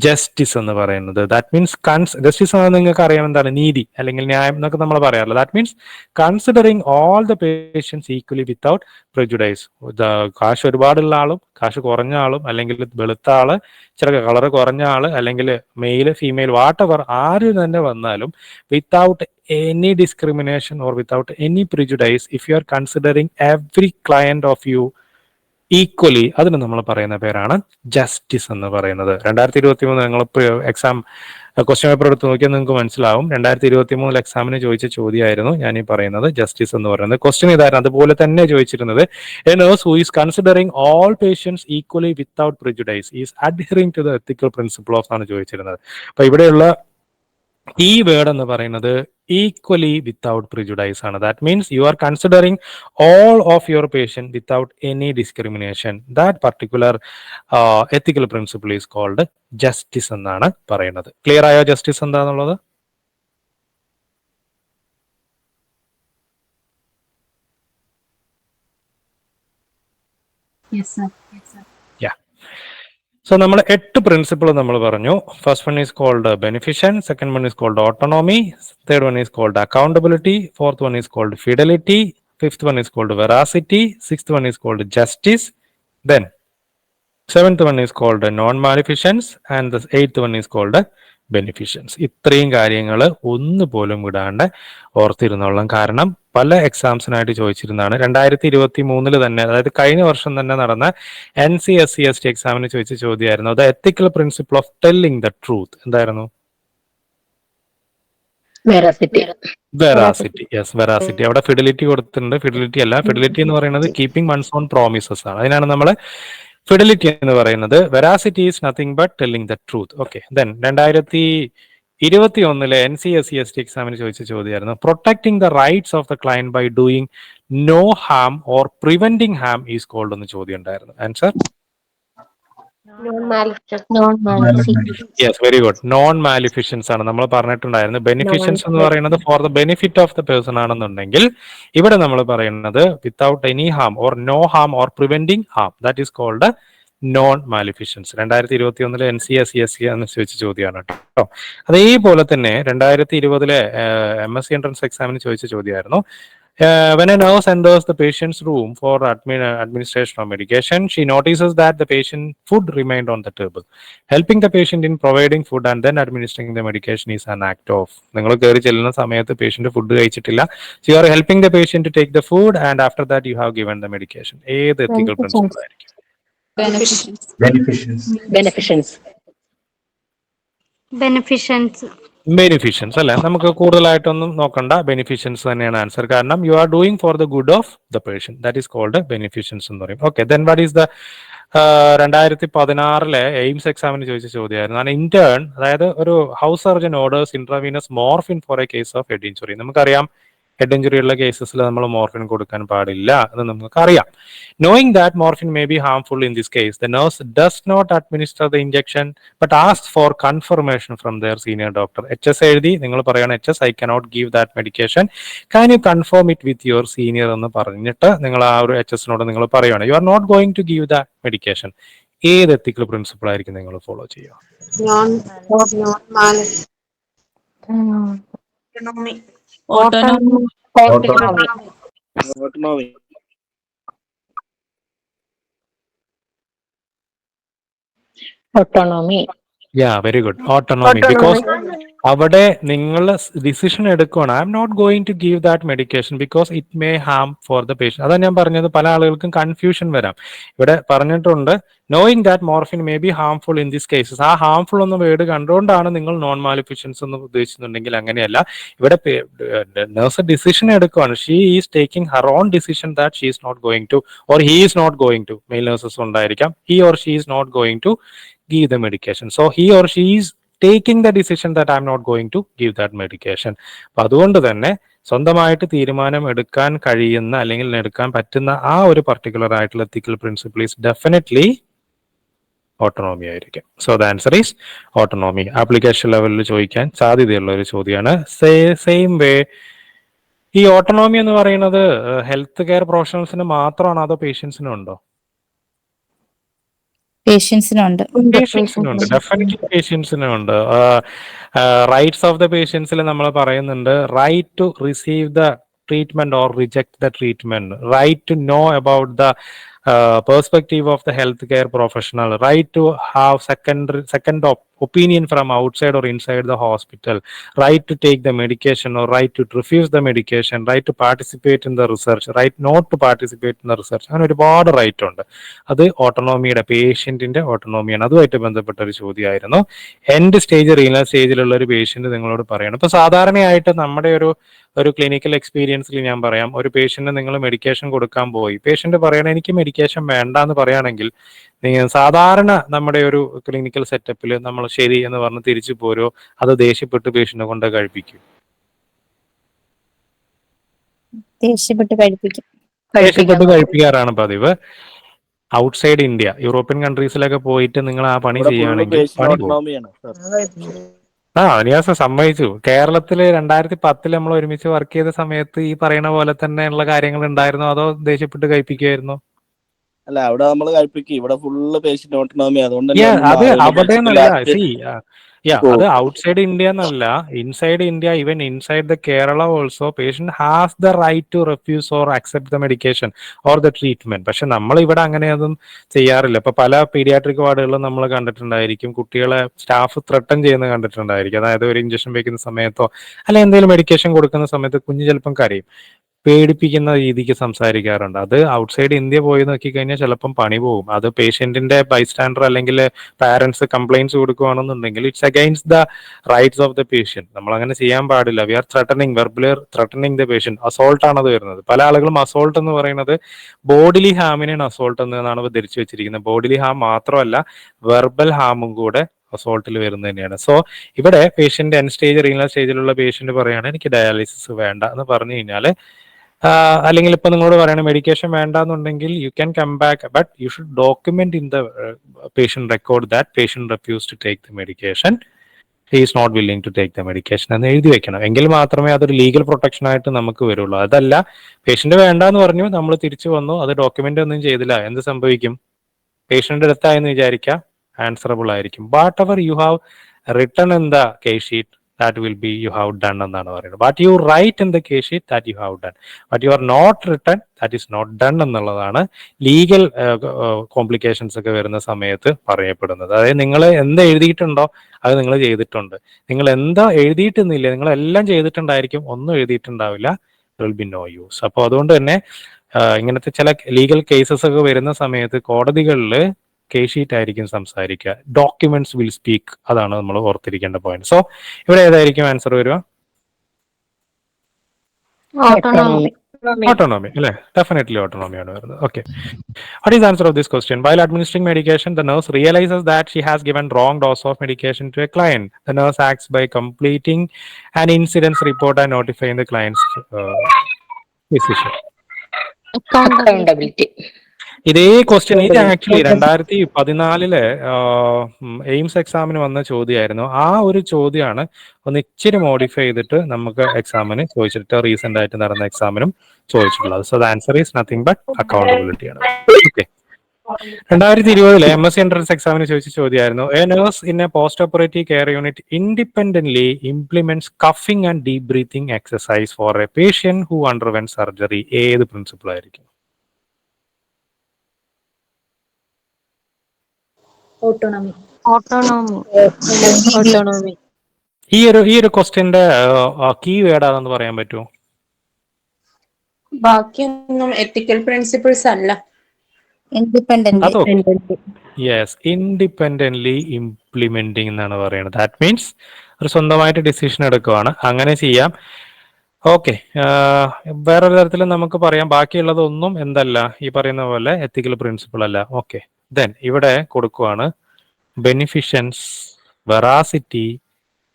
ജസ്റ്റിസ് എന്ന് പറയുന്നത്. ദാറ്റ് മീൻസ് ജസ്റ്റിസ് എന്ന് നിങ്ങൾക്ക് അറിയാം എന്താണ്, നീതി അല്ലെങ്കിൽ ന്യായം എന്നൊക്കെ നമ്മൾ പറയാറില്ല. That means considering all the patients equally without prejudice. കാശ് ഒരുപാടുള്ള ആളും കാശ് കുറഞ്ഞ ആളും അല്ലെങ്കിൽ വെളുത്ത ആള് ചില കളർ കുറഞ്ഞ ആള് അല്ലെങ്കിൽ മെയിൽ ഫീമെയിൽ വാട്ടെവർ ആര് തന്നെ വന്നാലും without any discrimination or without any prejudice, if you are considering every client of you equally, അതിന് നമ്മൾ പറയുന്ന പേരാണ് ജസ്റ്റിസ് എന്ന് പറയുന്നത്. 2023 നിങ്ങൾ എക്സാം ക്വസ്റ്റ്യൻ പേപ്പർ എടുത്ത് നോക്കിയാൽ നിങ്ങൾക്ക് മനസ്സിലാവും. 2023 എക്സാമിന് ചോദിച്ച ചോദ്യമായിരുന്നു ഞാൻ ഈ പറയുന്നത് ജസ്റ്റിസ് എന്ന് പറയുന്നത്. ക്വസ്റ്റ്യൻ ഇതായിരുന്നു, അതുപോലെ തന്നെ ചോദിച്ചിരുന്നത് a nurse who is considering all patients equally without prejudice is adhering to the ethical principle of ആണ് ചോദിച്ചിരുന്നത്. അപ്പൊ ഇവിടെയുള്ള ഈ വേർഡ് എന്ന് പറയുന്നത് ഈക്വലി വിത്തൗട്ട് പ്രിജുഡൈസ് ആണ്. That means you are considering all of your patient without any discrimination. That particular ethical principle is called justice എന്നാണ് പറയുന്നത്. ക്ലിയർ ആയോ ജസ്റ്റിസ് എന്താന്നുള്ളത്? സോ നമ്മൾ 8 പ്രിൻസിപ്പിൾ നമ്മൾ പറഞ്ഞു. First one is called beneficence, second one is called autonomy, third one is called accountability, fourth one is called fidelity, fifth one is called veracity, sixth one is called justice, then seventh one is called non maleficence and the eighth one is called beneficence. ഇത്രയും കാര്യങ്ങൾ ഒന്നുപോലും വിടാണ്ട് ഓർത്തിരുന്നോളാം. കാരണം പല എക്സാംസിനായിട്ട് ചോദിച്ചിരുന്നതാണ്. 2023 തന്നെ, അതായത് കഴിഞ്ഞ വർഷം തന്നെ നടന്ന NCSCST എക്സാമിന് ചോദിച്ച ചോദ്യമായിരുന്നു the ethical principle of telling the truth. എന്തായിരുന്നു? വെറാസിറ്റി. Yes, veracity. അവിടെ ഫിഡലിറ്റി കൊടുത്തിട്ടുണ്ട്. ഫിഡലിറ്റി അല്ല, ഫിഡലിറ്റി എന്ന് പറയുന്നത് കീപ്പിംഗ് വൺസ് ഓൺ പ്രോമിസസ് ആണ്. അതിനാണ് നമ്മൾ ഫിഡലിറ്റി എന്ന് പറയുന്നത്. Veracity is nothing but telling the truth. Okay, then 2021 NCSCST എക്സാമിന് ചോദിച്ച ചോദ്യമായിരുന്നു protecting the rights of the client by doing no harm or preventing harm is called എന്ന് ചോദ്യം ഉണ്ടായിരുന്നു. Answer? Yes, very good. Non maleficence ആണ് നമ്മൾ പറഞ്ഞിട്ടുണ്ടായിരുന്നു. Beneficence എന്ന് പറയുന്നത് for the benefit of the person ആണെന്നുണ്ടെങ്കിൽ ഇവിടെ നമ്മൾ പറയുന്നത് without any harm or no harm or preventing harm, that is called non maleficence. 2021 NCSCST ചോദിച്ച ചോദ്യമാണ് കേട്ടോ. അതേപോലെ തന്നെ 2020 MSc എൻട്രൻസ് എക്സാമിന് ചോദിച്ച ചോദ്യമായിരുന്നു when a nurse enters the patient's room for administration of medication, she notices that the patient food remained on the table. Helping the patient in providing food and then administering the medication is an act of. നിങ്ങൾ കയറി ചെല്ലുന്ന സമയത്ത് patient food കഴിച്ചിട്ടില്ല. So you are helping the patient to take the food and after that you have given the medication. ഏത് ethical principle ആയിരിക്കും? ബെനിഫിഷ്യൻസ് അല്ലെ? നമുക്ക് കൂടുതലായിട്ടൊന്നും നോക്കണ്ട, ബെനിഫിഷ്യൻസ് തന്നെയാണ് ആൻസർ. കാരണം you are doing for the good of the patient, that is called beneficence എന്ന് പറയും. Okay, then what is the 2016 AIIMS എക്സാമിന് ചോദിച്ച ചോദ്യമായിരുന്നു ഇന്റേൺ, അതായത് ഒരു house surgeon orders intravenous morphine for a case of head injury. നമുക്കറിയാം head injury ഉള്ള കേസസിൽ നമ്മൾ മോർഫിൻ കൊടുക്കാൻ പാടില്ല എന്ന് നമുക്ക് അറിയാം. Knowing that morphine may be harmful in this case, the nurse does not administer the injection but ask for confirmation from their senior doctor. HS എഴുതി നിങ്ങൾ പറയണം HS I cannot give that medication, can you confirm it with your senior എന്ന് പറഞ്ഞിട്ട് നിങ്ങൾ ആ ഒരു HSനോട് നിങ്ങൾ പറയുകയാണ് you are not going to give that medication. ഏത് എത്തിക്കൽ പ്രിൻസിപ്പിൾ ആയിരിക്കും നിങ്ങൾ ഫോളോ ചെയ്യുക? Autonomy. Yeah, very good. Autonomy. Because അവിടെ നിങ്ങൾ ഡിസിഷൻ എടുക്കുകയാണ് I am not going to give that medication because it may Ham for the patient. അതാണ് ഞാൻ പറഞ്ഞത്, പല ആളുകൾക്കും കൺഫ്യൂഷൻ വരാം. ഇവിടെ പറഞ്ഞിട്ടുണ്ട് knowing that morphine may be harmful in this cases. ആ ഹാംഫുൾ എന്ന വേർഡ് കണ്ടുകൊണ്ടാണ് നിങ്ങൾ നോൺ മാലിഫിഷ്യൻസ് എന്ന് ഉദ്ദേശിക്കുന്നുണ്ടെങ്കിൽ അങ്ങനെയല്ല. ഇവിടെ നഴ്സ് ഡിസിഷൻ എടുക്കുകയാണ്. She is taking her own decision that she is not going to or he is not going to, male nurses ഉണ്ടായിരിക്കാം, he or she is not going to give the medication. So he or she is taking the decision that I am not going to give that medication. അപ്പൊ അതുകൊണ്ട് തന്നെ സ്വന്തമായിട്ട് തീരുമാനം എടുക്കാൻ കഴിയുന്ന അല്ലെങ്കിൽ എടുക്കാൻ പറ്റുന്ന ആ ഒരു പർട്ടിക്കുലർ ആയിട്ടുള്ള എത്തിക്കൽ പ്രിൻസിപ്പിൾ ഈസ് ഡെഫിനറ്റ്ലി ഓട്ടോണോമി ആയിരിക്കും. So the answer is autonomy. Application ലെവലിൽ ചോദിക്കാൻ സാധ്യതയുള്ള ഒരു ചോദ്യമാണ്. സെയിം വേ ഈ ഓട്ടോണോമി എന്ന് പറയുന്നത് ഹെൽത്ത് കെയർ പ്രൊഫഷണൽസിന് മാത്രമാണോ അതോ പേഷ്യൻസിനും ഉണ്ടോ? പേഷ്യൻസിനുണ്ട്. ഡെഫിനറ്റ്ലി പേഷ്യൻസിനുണ്ട്. റൈറ്റ്സ് ഓഫ് ദ പേഷ്യൻസിൽ നമ്മൾ പറയുന്നുണ്ട് right to receive the treatment or reject the treatment, right to know about the perspective of the healthcare professional, right to have second opinion from outside or inside the hospital, right to take the medication or right to refuse the medication, right to participate in the research, right not to participate in the research. അങ്ങനെ ഒരുപാട് right ഉണ്ട്. അത് ഓട്ടോണോമിയുടെ, പേഷ്യന്റിന്റെ ഓട്ടോണോമിയാണ്. അതുമായിട്ട് ബന്ധപ്പെട്ട ഒരു ചോദ്യമായിരുന്നു. End stage, renal സ്റ്റേജിലുള്ള ഒരു patient നിങ്ങളോട് പറയണം. ഇപ്പൊ സാധാരണയായിട്ട് നമ്മുടെ ഒരു ക്ലിനിക്കൽ എക്സ്പീരിയൻസിൽ ഞാൻ പറയാം, ഒരു പേഷ്യന്റിന് നിങ്ങൾ മെഡിക്കേഷൻ കൊടുക്കാൻ പോയി, പേഷ്യന്റ് പറയണ എനിക്ക് മെഡിക്കേഷൻ വേണ്ട എന്ന് പറയുകയാണെങ്കിൽ സാധാരണ നമ്മുടെ ഒരു ക്ലിനിക്കൽ സെറ്റപ്പിൽ നമ്മൾ ശരി എന്ന് പറഞ്ഞ് തിരിച്ചു പോരോ, അത് ദേഷ്യപ്പെട്ട് പേഷ്യന്റിനെ കൊണ്ട് കഴിപ്പിക്കും? ദേഷ്യപ്പെട്ട് കഴിപ്പിക്കാറാണ് പതിവ്. ഔട്ട്സൈഡ് ഇന്ത്യ, യൂറോപ്യൻ കൺട്രീസിലൊക്കെ പോയിട്ട് നിങ്ങൾ ആ പണി ചെയ്യുകയാണെങ്കിൽ പണി പോകും. അനിയാസ സമ്മതിച്ചു. കേരളത്തില് 2010 നമ്മൾ ഒരുമിച്ച് വർക്ക് ചെയ്ത സമയത്ത് ഈ പറയുന്ന പോലെ തന്നെയുള്ള കാര്യങ്ങൾ ഉണ്ടായിരുന്നോ, അതോ ദേഷ്യപ്പെട്ട് കഴിപ്പിക്കുമായിരുന്നോ? അല്ല, അവിടെ നമ്മൾ കഴിപ്പിക്കും. ഇവിടെ ഫുള്ള് പേഷ്യന്റ് ഓട്ടോണോമി. അതുകൊണ്ട് അത് അവിടെ അത് ഔട്ട്സൈഡ് ഇന്ത്യ എന്നല്ല, inside India, even inside the Kerala also patient has the right to refuse or accept the medication or the treatment. പക്ഷെ നമ്മൾ ഇവിടെ അങ്ങനെയൊന്നും ചെയ്യാറില്ല. ഇപ്പൊ പല പീഡിയാട്രിക് വാർഡുകളിലും നമ്മൾ കണ്ടിട്ടുണ്ടായിരിക്കും, കുട്ടികളെ സ്റ്റാഫ് ത്രട്ടൺ ചെയ്യുന്നത് കണ്ടിട്ടുണ്ടായിരിക്കും. അതായത് ഒരു ഇഞ്ചക്ഷൻ വെക്കുന്ന സമയത്തോ അല്ലെ എന്തെങ്കിലും മെഡിക്കേഷൻ കൊടുക്കുന്ന സമയത്ത് കുഞ്ഞ് ചിലപ്പം കരയും, പേടിപ്പിക്കുന്ന രീതിക്ക് സംസാരിക്കാറുണ്ട്. അത് ഔട്ട്സൈഡ് ഇന്ത്യ പോയി നോക്കിക്കഴിഞ്ഞാൽ ചിലപ്പം പണി പോകും. അത് പേഷ്യന്റിന്റെ ബൈസ്റ്റാൻഡർ അല്ലെങ്കിൽ പാരന്റ്സ് കംപ്ലൈന്റ്സ് കൊടുക്കുകയാണെന്നുണ്ടെങ്കിൽ it's against the rights of the patient. നമ്മൾ അങ്ങനെ ചെയ്യാൻ പാടില്ല. We are threatening, verbally threatening the patient. Assault ആണ് അത് വരുന്നത്. പല ആളുകളും അസോൾട്ട് എന്ന് പറയുന്നത് ബോഡിലി ഹാമിനെയാണ് അസോൾട്ട് എന്നാണ് ധരിച്ചു വെച്ചിരിക്കുന്നത്. ബോഡിലി ഹാം മാത്രമല്ല, വെർബൽ ഹാമും കൂടെ അസോൾട്ടിൽ വരുന്നത് തന്നെയാണ്. സോ ഇവിടെ പേഷ്യന്റ് എൻ സ്റ്റേജ്, റീനൽ സ്റ്റേജിലുള്ള പേഷ്യന്റ് പറയുകയാണ് എനിക്ക് ഡയാലിസിസ് വേണ്ട എന്ന് പറഞ്ഞു കഴിഞ്ഞാൽ, അല്ലെങ്കിൽ ഇപ്പൊ നിങ്ങളോട് പറയണം മെഡിക്കേഷൻ വേണ്ട എന്നുണ്ടെങ്കിൽ you can come back, but you should document in the patient record that patient refuse to take the medication, he is not willing to take the medication എന്ന് എഴുതി വെക്കണം. എങ്കിൽ മാത്രമേ അതൊരു ലീഗൽ പ്രൊട്ടക്ഷൻ ആയിട്ട് നമുക്ക് വരുള്ളൂ. അതല്ല, പേഷ്യന്റ് വേണ്ട എന്ന് പറഞ്ഞു, നമ്മൾ തിരിച്ചു വന്നു, അത് ഡോക്യുമെന്റ് ഒന്നും ചെയ്തില്ല, എന്ത് സംഭവിക്കും? പേഷ്യന്റ് അടുത്തായെന്ന് വിചാരിക്കുക, ആൻസറബിൾ ആയിരിക്കും. What ever you have written in the case sheet that will be you have done എന്നാണ് പറയുന്നത്. What you write in the case sheet that you have done, what you are not written that is not done എന്നുള്ളതാണ് legal complications ഒക്കെ വരുന്ന സമയത്ത് പറയപ്പെടുന്നത്. അതായത് നിങ്ങൾ എന്ത് എഴുതിയിട്ടുണ്ടോ അത് നിങ്ങൾ ചെയ്തിട്ടുണ്ട്, നിങ്ങൾ എന്താ എഴുതിയിട്ടെന്നില്ല, നിങ്ങൾ എല്ലാം ചെയ്തിട്ടുണ്ടായിരിക്കും, ഒന്നും എഴുതിയിട്ടുണ്ടാവില്ല, there will be no use. അപ്പോൾ അതുകൊണ്ട് തന്നെ ഇങ്ങനത്തെ ചില ലീഗൽ കേസസ് ഒക്കെ വരുന്ന സമയത്ത് കോടതികളിൽ കേസ് ഷീറ്റ് ആയിരിക്കും സംസാരിക്കുക, ഡോക്യുമെന്റ്സ് വിൽ സ്പീക്ക്. അതാണ് നമ്മൾ ഓർത്തിരിക്കേണ്ട പോയിന്റ്. സോ ഇവിടെ ഏതായിരിക്കും ആൻസർ വരിക? ഓട്ടോണോമി അല്ലെ? ഡെഫിനറ്റ്ലി ഓട്ടോണോമിയാണ് വരുന്നത്. Okay, what is answer of this question? While administering medication, the nurse realizes that she has given wrong dose of medication to a client. The nurse acts by completing an incident report and notifying the client's physician. Accountability. ഇതേ question ഇത് actually 2014 AIIMS എക്സാമിന് വന്ന ചോദ്യമായിരുന്നു. ആ ഒരു ചോദ്യമാണ് ഒന്ന് ഇച്ചിരി modify ചെയ്തിട്ട് നമുക്ക് എക്സാമിന് ചോദിച്ചിട്ട് റീസെന്റ് ആയിട്ട് നടന്ന എക്സാമിനും ചോദിച്ചിട്ടുള്ളത്. So the answer is nothing but accountability ആണ്. ഓക്കെ, 2020 MSc എൻട്രൻസ് എക്സാമിന് ചോദിച്ച ചോദ്യമായിരുന്നു, a nurse in a post operative care unit independently implements coughing and deep breathing exercise for a patient who underwent surgery. ഏത് principle ആയിരിക്കും? ഈ ഒരു ക്വസ്റ്റ്യന്റെ key word ആണെന്ന് പറയാൻ പറ്റുമോ? ബാക്കിയൊന്നും എത്തിക്കൽ പ്രിൻസിപ്പിൾസ് അല്ല. യെസ്, ഇൻഡിപെൻഡന്റ്ലി ഇംപ്ലിമെന്റിംഗ് എന്നാണ് പറയുന്നത്. ദാറ്റ് മീൻസ് ഒരു സ്വന്തമായിട്ട് ഡിസിഷൻ എടുക്കുവാണ്, അങ്ങനെ ചെയ്യാം. ഓക്കെ, വേറൊരു തരത്തിൽ നമുക്ക് പറയാം ബാക്കിയുള്ളതൊന്നും എന്തല്ല, ഈ പറയുന്ന പോലെ എത്തിക്കൽ പ്രിൻസിപ്പിൾ അല്ല. ഓക്കെ, ദെൻ ഇവിടെ കൊടുക്കുവാണ് ബെനിഫിഷ്യൻസ്, വെറാസിറ്റി,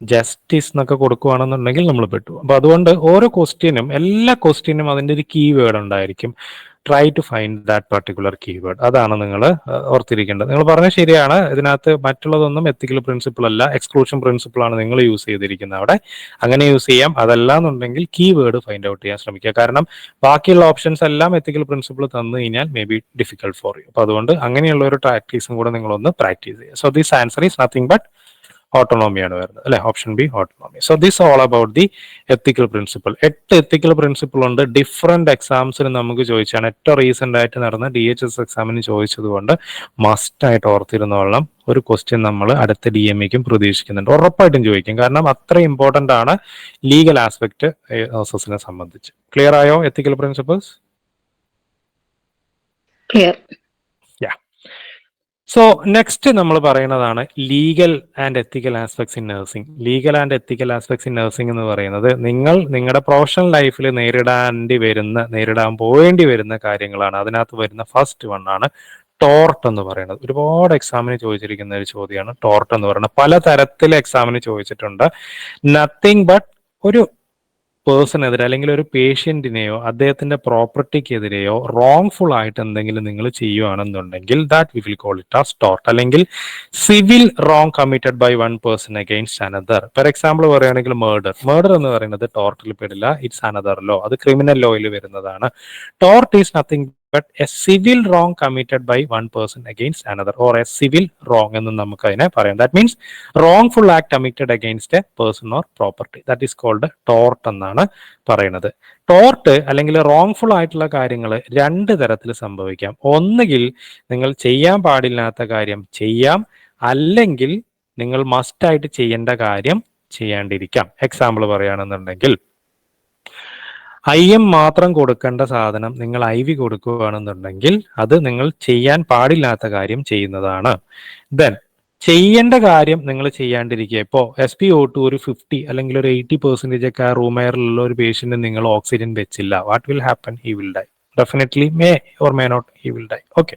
ജസ്റ്റിസ് എന്നൊക്കെ കൊടുക്കുകയാണെന്നുണ്ടെങ്കിൽ നമ്മൾ പെട്ടു. അപ്പൊ അതുകൊണ്ട് ഓരോ ക്വസ്റ്റ്യനും, എല്ലാ ക്വസ്റ്റ്യനും അതിൻ്റെ ഒരു കീ വേർഡ് ഉണ്ടായിരിക്കും. Try to find that particular keyword. അതാണ് നിങ്ങൾ ഓർത്തിരിക്കേണ്ടത്. നിങ്ങൾ പറഞ്ഞത് ശരിയാണ്, ഇതിനകത്ത് മറ്റുള്ളതൊന്നും എത്തിക്കൽ പ്രിൻസിപ്പിൾ അല്ല, എക്സ്ക്ലൂഷൻ പ്രിൻസിപ്പിൾ ആണ് നിങ്ങൾ യൂസ് ചെയ്തിരിക്കുന്നത് അവിടെ. അങ്ങനെ യൂസ് ചെയ്യാം. അതല്ല എന്നുണ്ടെങ്കിൽ കീവേഡ് ഫൈൻഡ് ഔട്ട് ചെയ്യാൻ ശ്രമിക്കുക. കാരണം ബാക്കിയുള്ള ഓപ്ഷൻസ് എല്ലാം എത്തിക്കൽ പ്രിൻസിപ്പിൾ തന്നു കഴിഞ്ഞാൽ may be difficult for you. അപ്പൊ അതുകൊണ്ട് അങ്ങനെയുള്ള ഒരു പ്രാക്ടീസും കൂടെ നിങ്ങളൊന്ന് പ്രാക്ടീസ് ചെയ്യുക. So this answer is nothing but ഓട്ടോണോമിയാണ് വരുന്നത് അല്ലെ, option B autonomy. So this all about the ethical principle. 8 ethical principle ഉണ്ട്. ഡിഫറെന്റ് എക്സാംസിന് നമുക്ക് ചോദിച്ചാണ്. ഏറ്റവും റീസെന്റ് ആയിട്ട് നടന്ന DHS എക്സാമിന് ചോദിച്ചത് കൊണ്ട് മസ്റ്റ് ആയിട്ട് ഓർത്തിരുന്നോളണം. ഒരു ക്വസ്റ്റ്യൻ നമ്മൾ അടുത്ത DMEക്കും പ്രതീക്ഷിക്കുന്നുണ്ട്, ഉറപ്പായിട്ടും ചോദിക്കും. കാരണം അത്ര ഇമ്പോർട്ടന്റ് ആണ് ലീഗൽ ആസ്പെക്ട് പ്രോസസ്സിനെ സംബന്ധിച്ച്. ക്ലിയർ ആയോ എത്തിക്കൽ പ്രിൻസിപ്പിൾസ്? ക്ലിയർ. സോ നെക്സ്റ്റ് നമ്മൾ പറയുന്നതാണ് legal and ethical aspects in nursing. Legal and ethical aspects in nursing എന്ന് പറയുന്നത് നിങ്ങൾ നിങ്ങളുടെ പ്രൊഫഷണൽ ലൈഫിൽ നേരിടാൻ പോവേണ്ടി വരുന്ന കാര്യങ്ങളാണ്. അതിനകത്ത് വരുന്ന ഫസ്റ്റ് വൺ ആണ് ടോർട്ട് എന്ന് പറയുന്നത്. ഒരുപാട് എക്സാമിന് ചോദിച്ചിരിക്കുന്ന ഒരു ചോദ്യമാണ് ടോർട്ട് എന്ന് പറയുന്നത്. പല തരത്തിൽ എക്സാമിന് ചോദിച്ചിട്ടുണ്ട്. നത്തിങ് ബട്ട് ഒരു പേഴ്സണെതിരെ അല്ലെങ്കിൽ ഒരു പേഷ്യന്റിനെയോ അദ്ദേഹത്തിന്റെ പ്രോപ്പർട്ടിക്കെതിരെയോ റോങ്ഫുൾ ആയിട്ട് എന്തെങ്കിലും നിങ്ങൾ ചെയ്യുകയാണെന്നുണ്ടെങ്കിൽ that we will call it as tort, അല്ലെങ്കിൽ civil wrong committed by one person against another. For example പറയുകയാണെങ്കിൽ മർഡർ എന്ന് പറയുന്നത് ടോർട്ടിൽ പെടില്ല, ഇറ്റ്സ് അനദർ ലോ, അത് ക്രിമിനൽ ലോയിൽ വരുന്നതാണ്. Tort is nothing but a civil wrong committed by one person against another, or a civil wrong എന്ന് നമുക്ക് അതിനെ പറയാം. That means wrongful act committed against a person or property. That is called tort എന്നാണ് പറയുന്നത്. Tort അല്ലെങ്കിൽ wrongful ആയിട്ടുള്ള കാര്യങ്ങൾ 2 തരത്തിൽ സംഭവിക്കാം. ഒന്നുകിൽ നിങ്ങൾ ചെയ്യാൻ പാടില്ലാത്ത കാര്യം ചെയ്യാം, അല്ലെങ്കിൽ നിങ്ങൾ മസ്റ്റായിട്ട് ചെയ്യേണ്ട കാര്യം ചെയ്യാണ്ടിരിക്കാം. എക്സാമ്പിൾ പറയുകയാണെന്നുണ്ടെങ്കിൽ IM മാത്രം കൊടുക്കേണ്ട സാധനം നിങ്ങൾ IV കൊടുക്കുകയാണെന്നുണ്ടെങ്കിൽ അത് നിങ്ങൾ ചെയ്യാൻ പാടില്ലാത്ത കാര്യം ചെയ്യുന്നതാണ്. ദെൻ ചെയ്യേണ്ട കാര്യം നിങ്ങൾ ചെയ്യാണ്ടിരിക്കുക. ഇപ്പോൾ SpO2 ഒരു 50 അല്ലെങ്കിൽ ഒരു 80% ഒക്കെ ആ റൂം എയറിലുള്ള ഒരു പേഷ്യന്റ് നിങ്ങൾ ഓക്സിജൻ വെച്ചില്ല, what will happen? He will die. Definitely may or may not, he will die. Okay,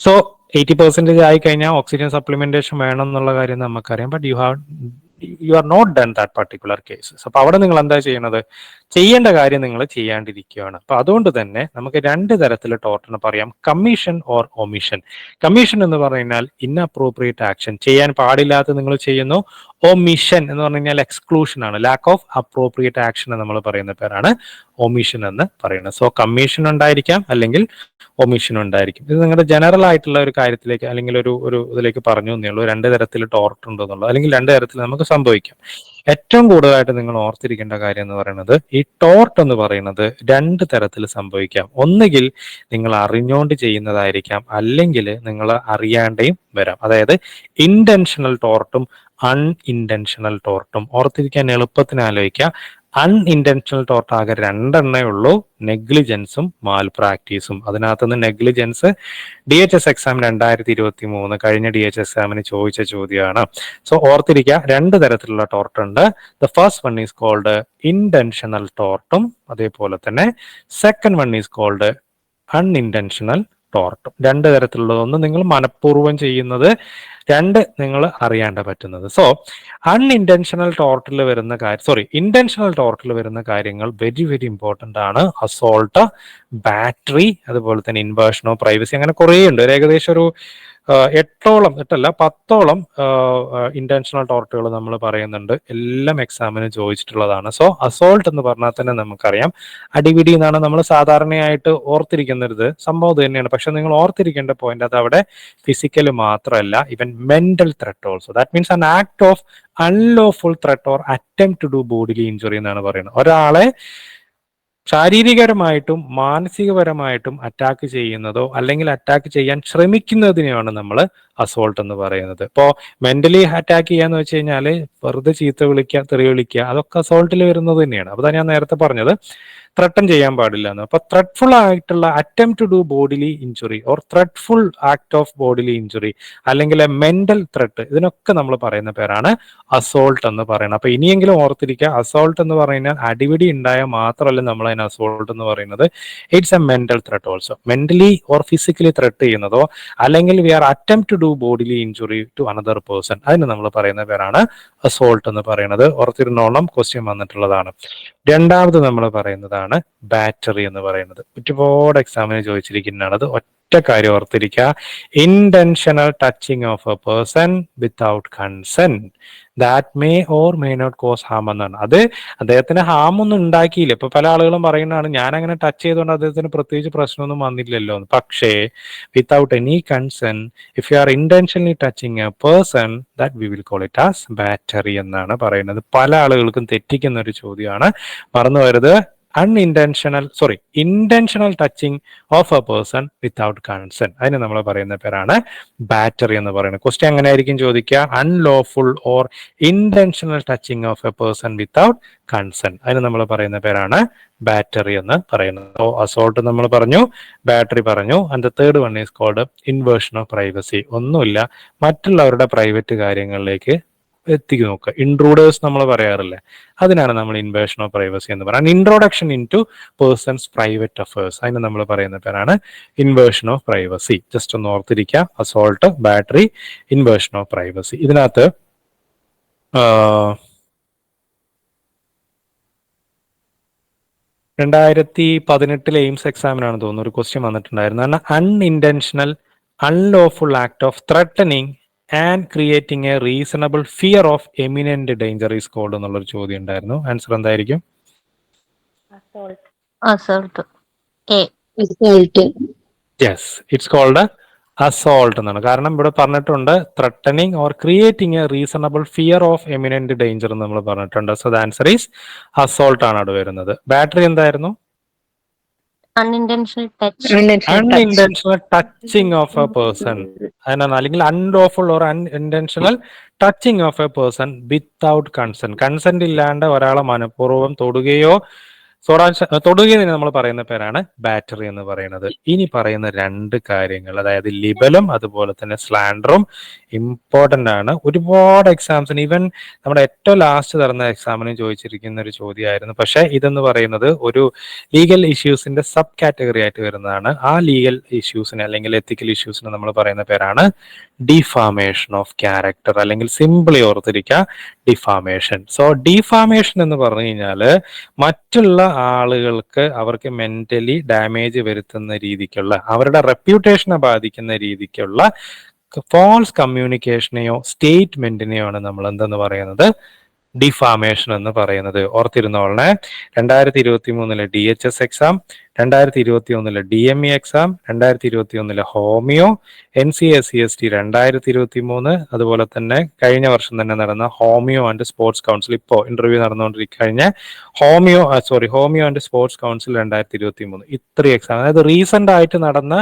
so 80% ആയി കഴിഞ്ഞാൽ ഓക്സിജൻ സപ്ലിമെന്റേഷൻ വേണം എന്നുള്ള കാര്യം നമുക്കറിയാം. But you are not done that particular cases. അപ്പൊ അവിടെ നിങ്ങൾ എന്താ ചെയ്യുന്നത്? ചെയ്യേണ്ട കാര്യം നിങ്ങൾ ചെയ്യാണ്ടിരിക്കുകയാണ്. അപ്പൊ അതുകൊണ്ട് തന്നെ നമുക്ക് 2 തരത്തിൽ ടോർട്ടിന് പറയാം, കമ്മീഷൻ ഓർ ഒമിഷൻ. കമ്മീഷൻ എന്ന് പറഞ്ഞാൽ ഇൻഅപ്രോപ്രിയേറ്റ് ആക്ഷൻ, ചെയ്യാൻ പാടില്ലാത്ത നിങ്ങൾ ചെയ്യുന്നു. ഒമിഷൻ എന്ന് പറഞ്ഞു കഴിഞ്ഞാൽ എക്സ്ക്ലൂഷൻ ആണ്, ലാക്ക് ഓഫ് അപ്രോപ്രിയേറ്റ് ആക്ഷൻ നമ്മൾ പറയുന്ന പേരാണ് ഒമിഷൻ എന്ന് പറയുന്നത്. സോ കമ്മീഷൻ ഉണ്ടായിരിക്കാം അല്ലെങ്കിൽ ഒമിഷൻ ഉണ്ടായിരിക്കും. ഇത് നിങ്ങളുടെ ജനറൽ ആയിട്ടുള്ള ഒരു കാര്യത്തിലേക്ക് അല്ലെങ്കിൽ ഒരു ഇതിലേക്ക് പറഞ്ഞു എന്നേ ഉള്ളൂ. 2 തരത്തിൽ ടോർട്ട് ഉണ്ടെന്നുള്ളത്, അല്ലെങ്കിൽ 2 തരത്തിൽ നമുക്ക് സംഭവിക്കാം. ഏറ്റവും കൂടുതലായിട്ട് നിങ്ങൾ ഓർത്തിരിക്കേണ്ട കാര്യം എന്ന് പറയുന്നത് ഈ ടോർട്ട് എന്ന് പറയുന്നത് 2 തരത്തിൽ സംഭവിക്കാം. ഒന്നുകിൽ നിങ്ങൾ അറിഞ്ഞുകൊണ്ട് ചെയ്യുന്നതായിരിക്കാം, അല്ലെങ്കിൽ നിങ്ങൾ അറിയാണ്ടെയും വരാം. അതായത് ഇന്റൻഷണൽ ടോർട്ടും അൺഇന്റൻഷണൽ ടോർട്ടും. ഓർത്തിരിക്കാൻ എളുപ്പത്തിന് ആലോചിക്കുക. അൺഇന്റൻഷണൽ ടോർട്ട് ആകെ 2 എണ്ണേ ഉള്ളൂ, നെഗ്ലിജൻസും മാൽപ്രാക്ടീസും. അതിനകത്തുനിന്ന് നെഗ്ലിജൻസ് DHS എക്സാം 2023 കഴിഞ്ഞ DHS എക്സാമിന് ചോദിച്ച ചോദ്യമാണ്. സോ ഓർത്തിരിക്കുക, 2 തരത്തിലുള്ള ടോർട്ട് ഉണ്ട്. The first one is called intentional ടോർട്ടും, അതേപോലെ തന്നെ second one is called unintentional ടോർട്ടും. 2 തരത്തിലുള്ളതൊന്ന് നിങ്ങൾ മനഃപൂർവ്വം ചെയ്യുന്നത്, 2 നിങ്ങൾ അറിയാണ്ട് പറ്റുന്നത്. സോ അൺഇന്റൻഷണൽ ടോർട്ടിൽ വരുന്ന ഇന്റൻഷണൽ ടോർട്ടിൽ വരുന്ന കാര്യങ്ങൾ വെരി വെരി ഇമ്പോർട്ടന്റ് ആണ്. അസോൾട്ട്, ബാറ്ററി, അതുപോലെ തന്നെ ഇൻവേർഷൻ ഓഫ് പ്രൈവസി, അങ്ങനെ കുറേ ഉണ്ട്. ഏകദേശം ഒരു 10ഓളം ഇന്റൻഷണൽ ടോർട്ടുകൾ നമ്മൾ പറയുന്നുണ്ട്. എല്ലാം എക്സാമിന് ചോദിച്ചിട്ടുള്ളതാണ്. സോ അസോൾട്ട് എന്ന് പറഞ്ഞാൽ തന്നെ നമുക്കറിയാം അടിപിടി എന്നാണ് നമ്മൾ സാധാരണയായിട്ട് ഓർത്തിരിക്കുന്നത്. സംഭവം തന്നെയാണ്. പക്ഷെ നിങ്ങൾ ഓർത്തിരിക്കേണ്ട പോയിന്റ് അത് അവിടെ ഫിസിക്കൽ മാത്രമല്ല, even mental threat also. That means an act of unlawful threat or attempt to do bodily injury എന്നാണ് പറയുന്നത്. ഒരാളെ ശാരീരികപരമായിട്ടും മാനസികപരമായിട്ടും അറ്റാക്ക് ചെയ്യുന്നതോ അല്ലെങ്കിൽ അറ്റാക്ക് ചെയ്യാൻ ശ്രമിക്കുന്നതിനെയാണ് നമ്മൾ അസോൾട്ട് എന്ന് പറയുന്നത്. ഇപ്പോൾ മെന്റലി അറ്റാക്ക് ചെയ്യാന്ന് വെച്ച് കഴിഞ്ഞാൽ വെറുതെ ചീത്ത വിളിക്കുക, തെറി വിളിക്കുക, അതൊക്കെ അസോൾട്ടിൽ വരുന്നത് തന്നെയാണ്. അപ്പൊ ഞാൻ നേരത്തെ പറഞ്ഞത് ത്രട്ടൻ ചെയ്യാൻ പാടില്ല എന്ന്. അപ്പൊ ത്രെറ്റ്ഫുൾ ആയിട്ടുള്ള attempt to do bodily injury or threatful act of bodily injury അല്ലെങ്കിൽ മെന്റൽ ത്രെറ്റ്, ഇതിനൊക്കെ നമ്മൾ പറയുന്ന പേരാണ് അസോൾട്ട് എന്ന് പറയുന്നത്. അപ്പൊ ഇനിയെങ്കിലും ഓർത്തിരിക്കുക, അസോൾട്ട് എന്ന് പറയുന്നത് അടിപിടി ഉണ്ടായാൽ മാത്രമല്ല നമ്മൾ അതിന് അസോൾട്ട് എന്ന് പറയുന്നത്. It's a mental threat also. Mentally or physically threat ചെയ്യുന്നതോ അല്ലെങ്കിൽ we are attempt to do bodily injury to another person, അതിന് നമ്മൾ പറയുന്ന പേരാണ് അസോൾട്ട് എന്ന് പറയുന്നത്. ഓർത്തിരുന്നോളം, ക്വസ്റ്റ്യൻ വന്നിട്ടുള്ളതാണ്. രണ്ടാമത് നമ്മൾ പറയുന്നതാണ് ബാറ്ററി എന്ന് പറയുന്നത്. ഒരുപാട് എക്സാമിന് ചോദിച്ചിരിക്കുന്നതാണ്. അത് ഒറ്റ കാര്യം ഓർത്തിരിക്കുക, intentional touching of a person without consent that may or may not cause harm എന്നാണ്. അത് അദ്ദേഹത്തിന് ഹാം ഒന്നും ഉണ്ടാക്കിയില്ല. ഇപ്പൊ പല ആളുകളും പറയുന്നതാണ്, ഞാൻ അങ്ങനെ ടച്ച് ചെയ്തുകൊണ്ട് അദ്ദേഹത്തിന് പ്രത്യേകിച്ച് പ്രശ്നമൊന്നും വന്നില്ലല്ലോ എന്ന്. പക്ഷേ without any consent, if you are intentionally touching a person, that we will call it as battery എന്നാണ് പറയുന്നത്. പല ആളുകൾക്കും തെറ്റിക്കുന്ന ഒരു ചോദ്യമാണ്, മറന്നു വരുത്. Intentional touching of a person without consent, അതിന് നമ്മൾ പറയുന്ന പേരാണ് ബാറ്ററി എന്ന് പറയുന്നത്. ക്വസ്റ്റ്യൻ അങ്ങനെ ആയിരിക്കും ചോദിക്കുക, unlawful or intentional touching of a person without consent, അതിന് നമ്മൾ പറയുന്ന പേരാണ് ബാറ്ററി എന്ന് പറയുന്നത്. സോ അസോൾട്ട് നമ്മൾ പറഞ്ഞു, ബാറ്ററി പറഞ്ഞു, and the third one is called inversion of privacy. ഒന്നുമില്ല, മറ്റുള്ളവരുടെ പ്രൈവറ്റ് കാര്യങ്ങളിലേക്ക് എത്തിക്ക് നോക്കുക. ഇൻട്രൂഡേഴ്സ് നമ്മൾ പറയാറില്ലേ, അതിനാണ് നമ്മൾ ഇൻവേഷൻ ഓഫ് പ്രൈവസി എന്ന് പറയുന്നത്. Introduction into person's private affairs, അതിന് നമ്മൾ പറയുന്ന പേരാണ് ഇൻവേഷൻ ഓഫ് പ്രൈവസി. ജസ്റ്റ് ഒന്ന് ഓർത്തിരിക്കുക, assault, battery, invasion of privacy. ഇതിനകത്ത് 2018 എയിംസ് എക്സാമിനാണ് തോന്നുന്നു ഒരു ക്വസ്റ്റ്യൻ വന്നിട്ടുണ്ടായിരുന്നു. Unintentional unlawful act of threatening and creating a reasonable fear of eminent danger is called എന്നുള്ളൊരു ചോദ്യം ഉണ്ടായിരുന്നു. ആൻസർ എന്തായിരിക്കും? യെസ്, ഇറ്റ്സ് കോൾഡ് അസോൾട്ട് എന്നാണ്. കാരണം ഇവിടെ പറഞ്ഞിട്ടുണ്ട് threatening or creating a reasonable fear of eminent danger എന്ന് നമ്മൾ പറഞ്ഞിട്ടുണ്ട്. So the answer is assault ആണ് അവിടെ വരുന്നത്. ബാറ്ററി എന്തായിരുന്നു? Unintentional touching of a person, അതിനാണ്. അല്ലെങ്കിൽ unlawful or unintentional touching of a person without consent, consent ഇല്ലാണ്ട് ഒരാളെ മനഃപൂർവ്വം തൊടുകയോ നമ്മൾ പറയുന്ന പേരാണ് ബാറ്ററി എന്ന് പറയുന്നത്. ഇനി പറയുന്ന രണ്ട് കാര്യങ്ങൾ, അതായത് ലിബലും അതുപോലെ തന്നെ സ്ലാൻഡറും ഇമ്പോർട്ടന്റ് ആണ്. ഒരുപാട് എക്സാംസിന്, ഈവൻ നമ്മുടെ ഏറ്റവും ലാസ്റ്റ് നടന്ന എക്സാമിന് ചോദിച്ചിരിക്കുന്ന ഒരു ചോദ്യമായിരുന്നു. പക്ഷെ ഇതെന്ന് പറയുന്നത് ഒരു ലീഗൽ ഇഷ്യൂസിന്റെ സബ് കാറ്റഗറി ആയിട്ട് വരുന്നതാണ്. ആ ലീഗൽ ഇഷ്യൂസിന് അല്ലെങ്കിൽ എത്തിക്കൽ ഇഷ്യൂസിന് നമ്മൾ പറയുന്ന പേരാണ് ഡിഫാമേഷൻ ഓഫ് ക്യാരക്ടർ, അല്ലെങ്കിൽ സിംപിളി ഓർത്തിരിക്കുക ഡിഫാമേഷൻ. സോ ഡിഫാമേഷൻ എന്ന് പറഞ്ഞു കഴിഞ്ഞാൽ മറ്റുള്ള ആളുകൾക്ക് അവർക്ക് മെന്റലി ഡാമേജ് വരുത്തുന്ന രീതിക്കുള്ള, അവരുടെ റെപ്യൂട്ടേഷനെ ബാധിക്കുന്ന രീതിക്കുള്ള ഫാൾസ് കമ്മ്യൂണിക്കേഷനെയോ സ്റ്റേറ്റ്മെന്റിനെയോ ആണ് നമ്മൾ എന്തെന്ന് പറയുന്നത്? ഡിഫാമേഷൻ എന്ന് പറയുന്നത്. ഓർത്തിരുന്നോളെ, 2023 DHS exam, 2021 DME exam, 2021 homeo, NCA/CST 2023, അതുപോലെ തന്നെ കഴിഞ്ഞ വർഷം തന്നെ നടന്ന ഹോമിയോ ആൻഡ് സ്പോർട്സ് കൗൺസിൽ, ഇപ്പോൾ ഇന്റർവ്യൂ നടന്നുകൊണ്ടിരിക്കുന്ന ഹോമിയോ ആൻഡ് സ്പോർട്സ് കൗൺസിൽ 2023. ഇത്രയും എക്സാം, അതായത് റീസെന്റ് ആയിട്ട് നടന്ന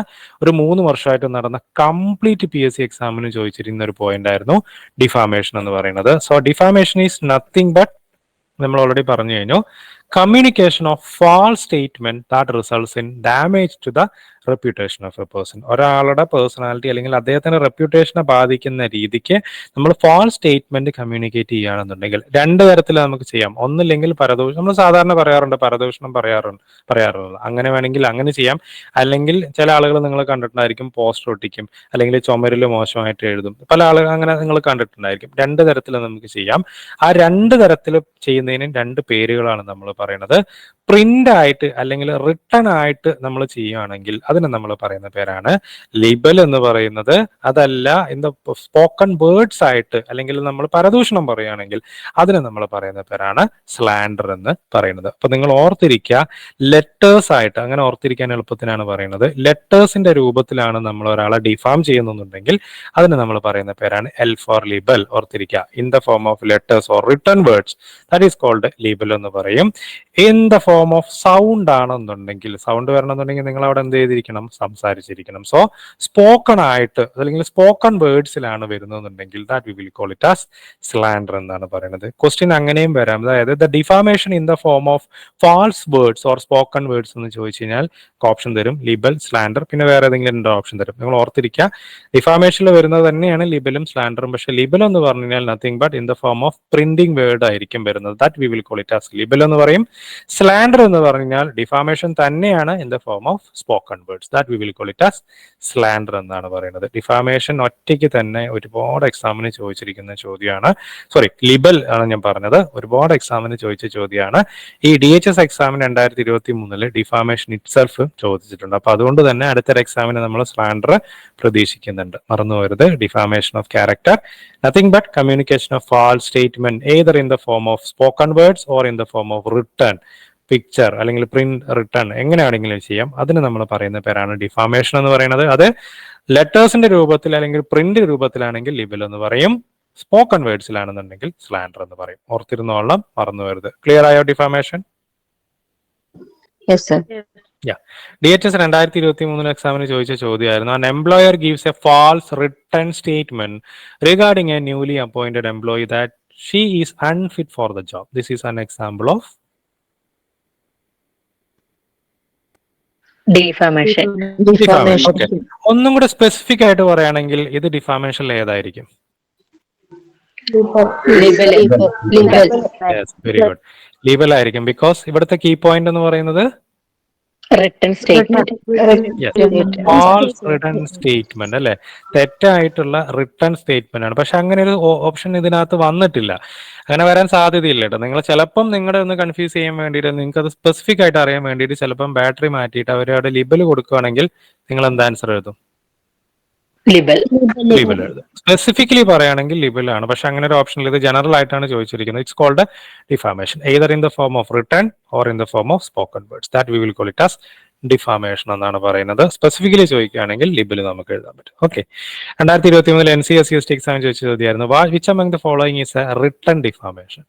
ഒരു 3 വർഷമായിട്ട് നടന്ന കംപ്ലീറ്റ് PSC എക്സാമിന് ചോദിച്ചിരുന്ന ഒരു പോയിന്റ് ആയിരുന്നു ഡിഫാമേഷൻ എന്ന് പറയുന്നത്. So defamation is nothing but, നമ്മൾ ഓൾറെഡി പറഞ്ഞു കഴിഞ്ഞു, communication of false statement that results in damage to the reputation of a person. ഒരാളുടെ പേഴ്സണാലിറ്റി അല്ലെങ്കിൽ അദ്ദേഹത്തിന്റെ റെപ്യൂട്ടേഷനെ ബാധിക്കുന്ന രീതിക്ക് നമ്മൾ ഫാൾസ് സ്റ്റേറ്റ്മെന്റ് കമ്മ്യൂണിക്കേറ്റ് ചെയ്യുകയാണെന്നുണ്ടെങ്കിൽ രണ്ട് തരത്തിൽ നമുക്ക് ചെയ്യാം. ഒന്നില്ലെങ്കിൽ പരദൂഷണം, നമ്മൾ സാധാരണ പറയാറുണ്ട് പരദൂഷണം പറയാറുള്ളത്, അങ്ങനെ വേണമെങ്കിൽ അങ്ങനെ ചെയ്യാം. അല്ലെങ്കിൽ ചില ആളുകൾ നിങ്ങൾ കണ്ടിട്ടുണ്ടായിരിക്കും, പോസ്റ്റർ ഒട്ടിക്കും, അല്ലെങ്കിൽ ചുമരിൽ മോശമായിട്ട് എഴുതും. പല ആളുകൾ അങ്ങനെ നിങ്ങൾ കണ്ടിട്ടുണ്ടായിരിക്കും. രണ്ട് തരത്തിൽ നമുക്ക് ചെയ്യാം. ആ രണ്ട് തരത്തിൽ ചെയ്യുന്നതിന് രണ്ട് പേരുകളാണ് നമ്മൾ പറയുന്നത്. പ്രിന്റ് ആയിട്ട് അല്ലെങ്കിൽ റിട്ടൺ ആയിട്ട് നമ്മൾ ചെയ്യുകയാണെങ്കിൽ അതിന് നമ്മൾ പറയുന്ന പേരാണ് ലിബൽ എന്ന് പറയുന്നത്. അതല്ല ഇൻ ദ സ്പോക്കൺ വേർഡ്സ് ആയിട്ട് അല്ലെങ്കിൽ നമ്മൾ പരദൂഷണം പറയുകയാണെങ്കിൽ അതിന് നമ്മൾ പറയുന്ന പേരാണ് സ്ലാൻഡർ എന്ന് പറയുന്നത്. അപ്പൊ നിങ്ങൾ ഓർത്തിരിക്കുക, ലെറ്റേഴ്സ് ആയിട്ട്, അങ്ങനെ ഓർത്തിരിക്കാൻ എളുപ്പത്തിനാണ് പറയുന്നത്, ലെറ്റേഴ്സിന്റെ രൂപത്തിലാണ് നമ്മൾ ഒരാളെ ഡിഫാം ചെയ്യുന്നുണ്ടെങ്കിൽ അതിന് നമ്മൾ പറയുന്ന പേരാണ് എൽ ഫോർ ലിബൽ. ഓർത്തിരിക്കുക, in the form of letters or written words, that is called libel എന്ന് പറയും. In the form of sound ആണെന്നുണ്ടെങ്കിൽ, സൗണ്ട് വരണമെന്നുണ്ടെങ്കിൽ നിങ്ങൾ അവിടെ എന്ത് ചെയ്തിരിക്കണം? സംസാരിച്ചിരിക്കണം. സോ സ്പോക്കൺ ആയിട്ട് അല്ലെങ്കിൽ സ്പോക്കൺ വേർഡ്സിലാണ് വരുന്നതെന്നുണ്ടെങ്കിൽ that we will call it as slander എന്നാണ് പറയുന്നത്. ക്വസ്റ്റ്യൻ അങ്ങനെയും വരാം, അതായത് the defamation in the form of false words or spoken words എന്ന് ചോദിച്ചു കഴിഞ്ഞാൽ ഓപ്ഷൻ തരും, ലിബൽ, സ്ലാൻഡർ, പിന്നെ വേറെ ഏതെങ്കിലും രണ്ട് ഓപ്ഷൻ തരും. നിങ്ങൾ ഓർത്തിരിക്കുക, ഡിഫാമേഷനിൽ വരുന്നത് തന്നെയാണ് ലിബലും സ്ലാൻഡറും. പക്ഷെ ലിബൽ എന്ന് പറഞ്ഞു കഴിഞ്ഞാൽ nothing but in the form of printing word ആയിരിക്കും വരുന്നത്. That we will call it as libel എന്ന് പറയും. സ്ലാൻഡർ എന്ന് പറഞ്ഞാൽ ഡിഫാമേഷൻ തന്നെയാണ് in the form of spoken words that we will call it as slander എന്നാണ് പറയുന്നത്. ഡിഫാമേഷൻ ഒറ്റയ്ക്ക് തന്നെ ഒരുപാട് എക്സാമിന് ചോദിച്ചിരിക്കുന്ന ചോദ്യമാണ്. സോറി, ലിബൽ ആണ് ഞാൻ പറഞ്ഞത്, ഒരുപാട് എക്സാമിന് ചോദിച്ച ചോദ്യമാണ്. ഈ DHS എക്സാമിന് 2023 ഡിഫാമേഷൻ ഇറ്റ്സെൽഫ് ചോദിച്ചിട്ടുണ്ട്. അപ്പൊ അതുകൊണ്ട് തന്നെ അടുത്തൊരു എക്സാമിന് നമ്മൾ സ്ലാൻഡർ പ്രതീക്ഷിക്കുന്നുണ്ട്. മറന്നു പോകരുത്. Defamation of character, nothing but communication of false statement either in the form of spoken words or in the form of written picture അല്ലെങ്കിൽ പ്രിന്റ് റിട്ടേൺ, എങ്ങനെയാണെങ്കിലും ചെയ്യാം. അതിന് നമ്മൾ പറയുന്ന പേരാണ് ഡിഫാമേഷൻ എന്ന് പറയുന്നത്. അത് ലെറ്റേഴ്സിന്റെ രൂപത്തിൽ അല്ലെങ്കിൽ പ്രിന്റ് രൂപത്തിലാണെങ്കിൽ ലിബൽ എന്ന് പറയും, സ്പോക്കൺ വേർഡ്സിലാണെന്നുണ്ടെങ്കിൽ സ്ലാൻഡർ എന്ന് പറയും. ഓർത്തിരുന്നോളാം, മറന്നു വരുത്. ക്ലിയർ ആയോ ഡിഫാമേഷൻ? Yes, sir. DHS 2023 എക്സാമിന് ചോദിച്ച ചോദ്യമായിരുന്നു, an employer gives a false written statement regarding a newly appointed employee that she is unfit for the job. This is an example of Defamation. Defamation. Okay, ഒന്നും കൂടെ specific ആയിട്ട് പറയുകയാണെങ്കിൽ ഇത് ഡിഫാമേഷനിൽ ഏതായിരിക്കും? Libel. Very good, ലീബൽ ആയിരിക്കും. Because ഇവിടുത്തെ key point എന്ന് പറയുന്നത് Written statement. False written statement അല്ലെ, തെറ്റായിട്ടുള്ള റിട്ടൺ സ്റ്റേറ്റ്മെന്റ് ആണ്. പക്ഷെ അങ്ങനെ ഒരു ഓപ്ഷൻ ഇതിനകത്ത് വന്നിട്ടില്ല, അങ്ങനെ വരാൻ സാധ്യതയില്ല കേട്ടോ. നിങ്ങൾ ചിലപ്പം നിങ്ങളുടെ ഒന്ന് കൺഫ്യൂസ് ചെയ്യാൻ വേണ്ടിയിട്ട്, നിങ്ങൾക്ക് അത് സ്പെസിഫിക് ആയിട്ട് അറിയാൻ വേണ്ടിയിട്ട് ചിലപ്പം ബാറ്ററി മാറ്റിയിട്ട് അവർ അവിടെ ലിബൽ കൊടുക്കുകയാണെങ്കിൽ നിങ്ങൾ എന്ത് ആൻസർ എഴുതും? Libel. ലിബൽ എഴുതും. സ്പെസിഫിക്കലി പറയുകയാണെങ്കിൽ ലിബൽ ആണ്. പക്ഷെ അങ്ങനെ ഒരു ഓപ്ഷനിൽ ഇത് ജനറൽ ആയിട്ടാണ് ചോദിച്ചിരിക്കുന്നത്. It's called defamation either in the form of written or in the form of spoken words that we will call it as defamation എന്നാണ് പറയുന്നത്. സ്പെസിഫിക്കലി ചോദിക്കുകയാണെങ്കിൽ ലിബൽ നമുക്ക് എഴുതാൻ പറ്റും. ഓക്കെ, 2023 NCST എക്സാം ചോദിച്ച ചോദ്യമായിരുന്നു, which among the following is a written defamation?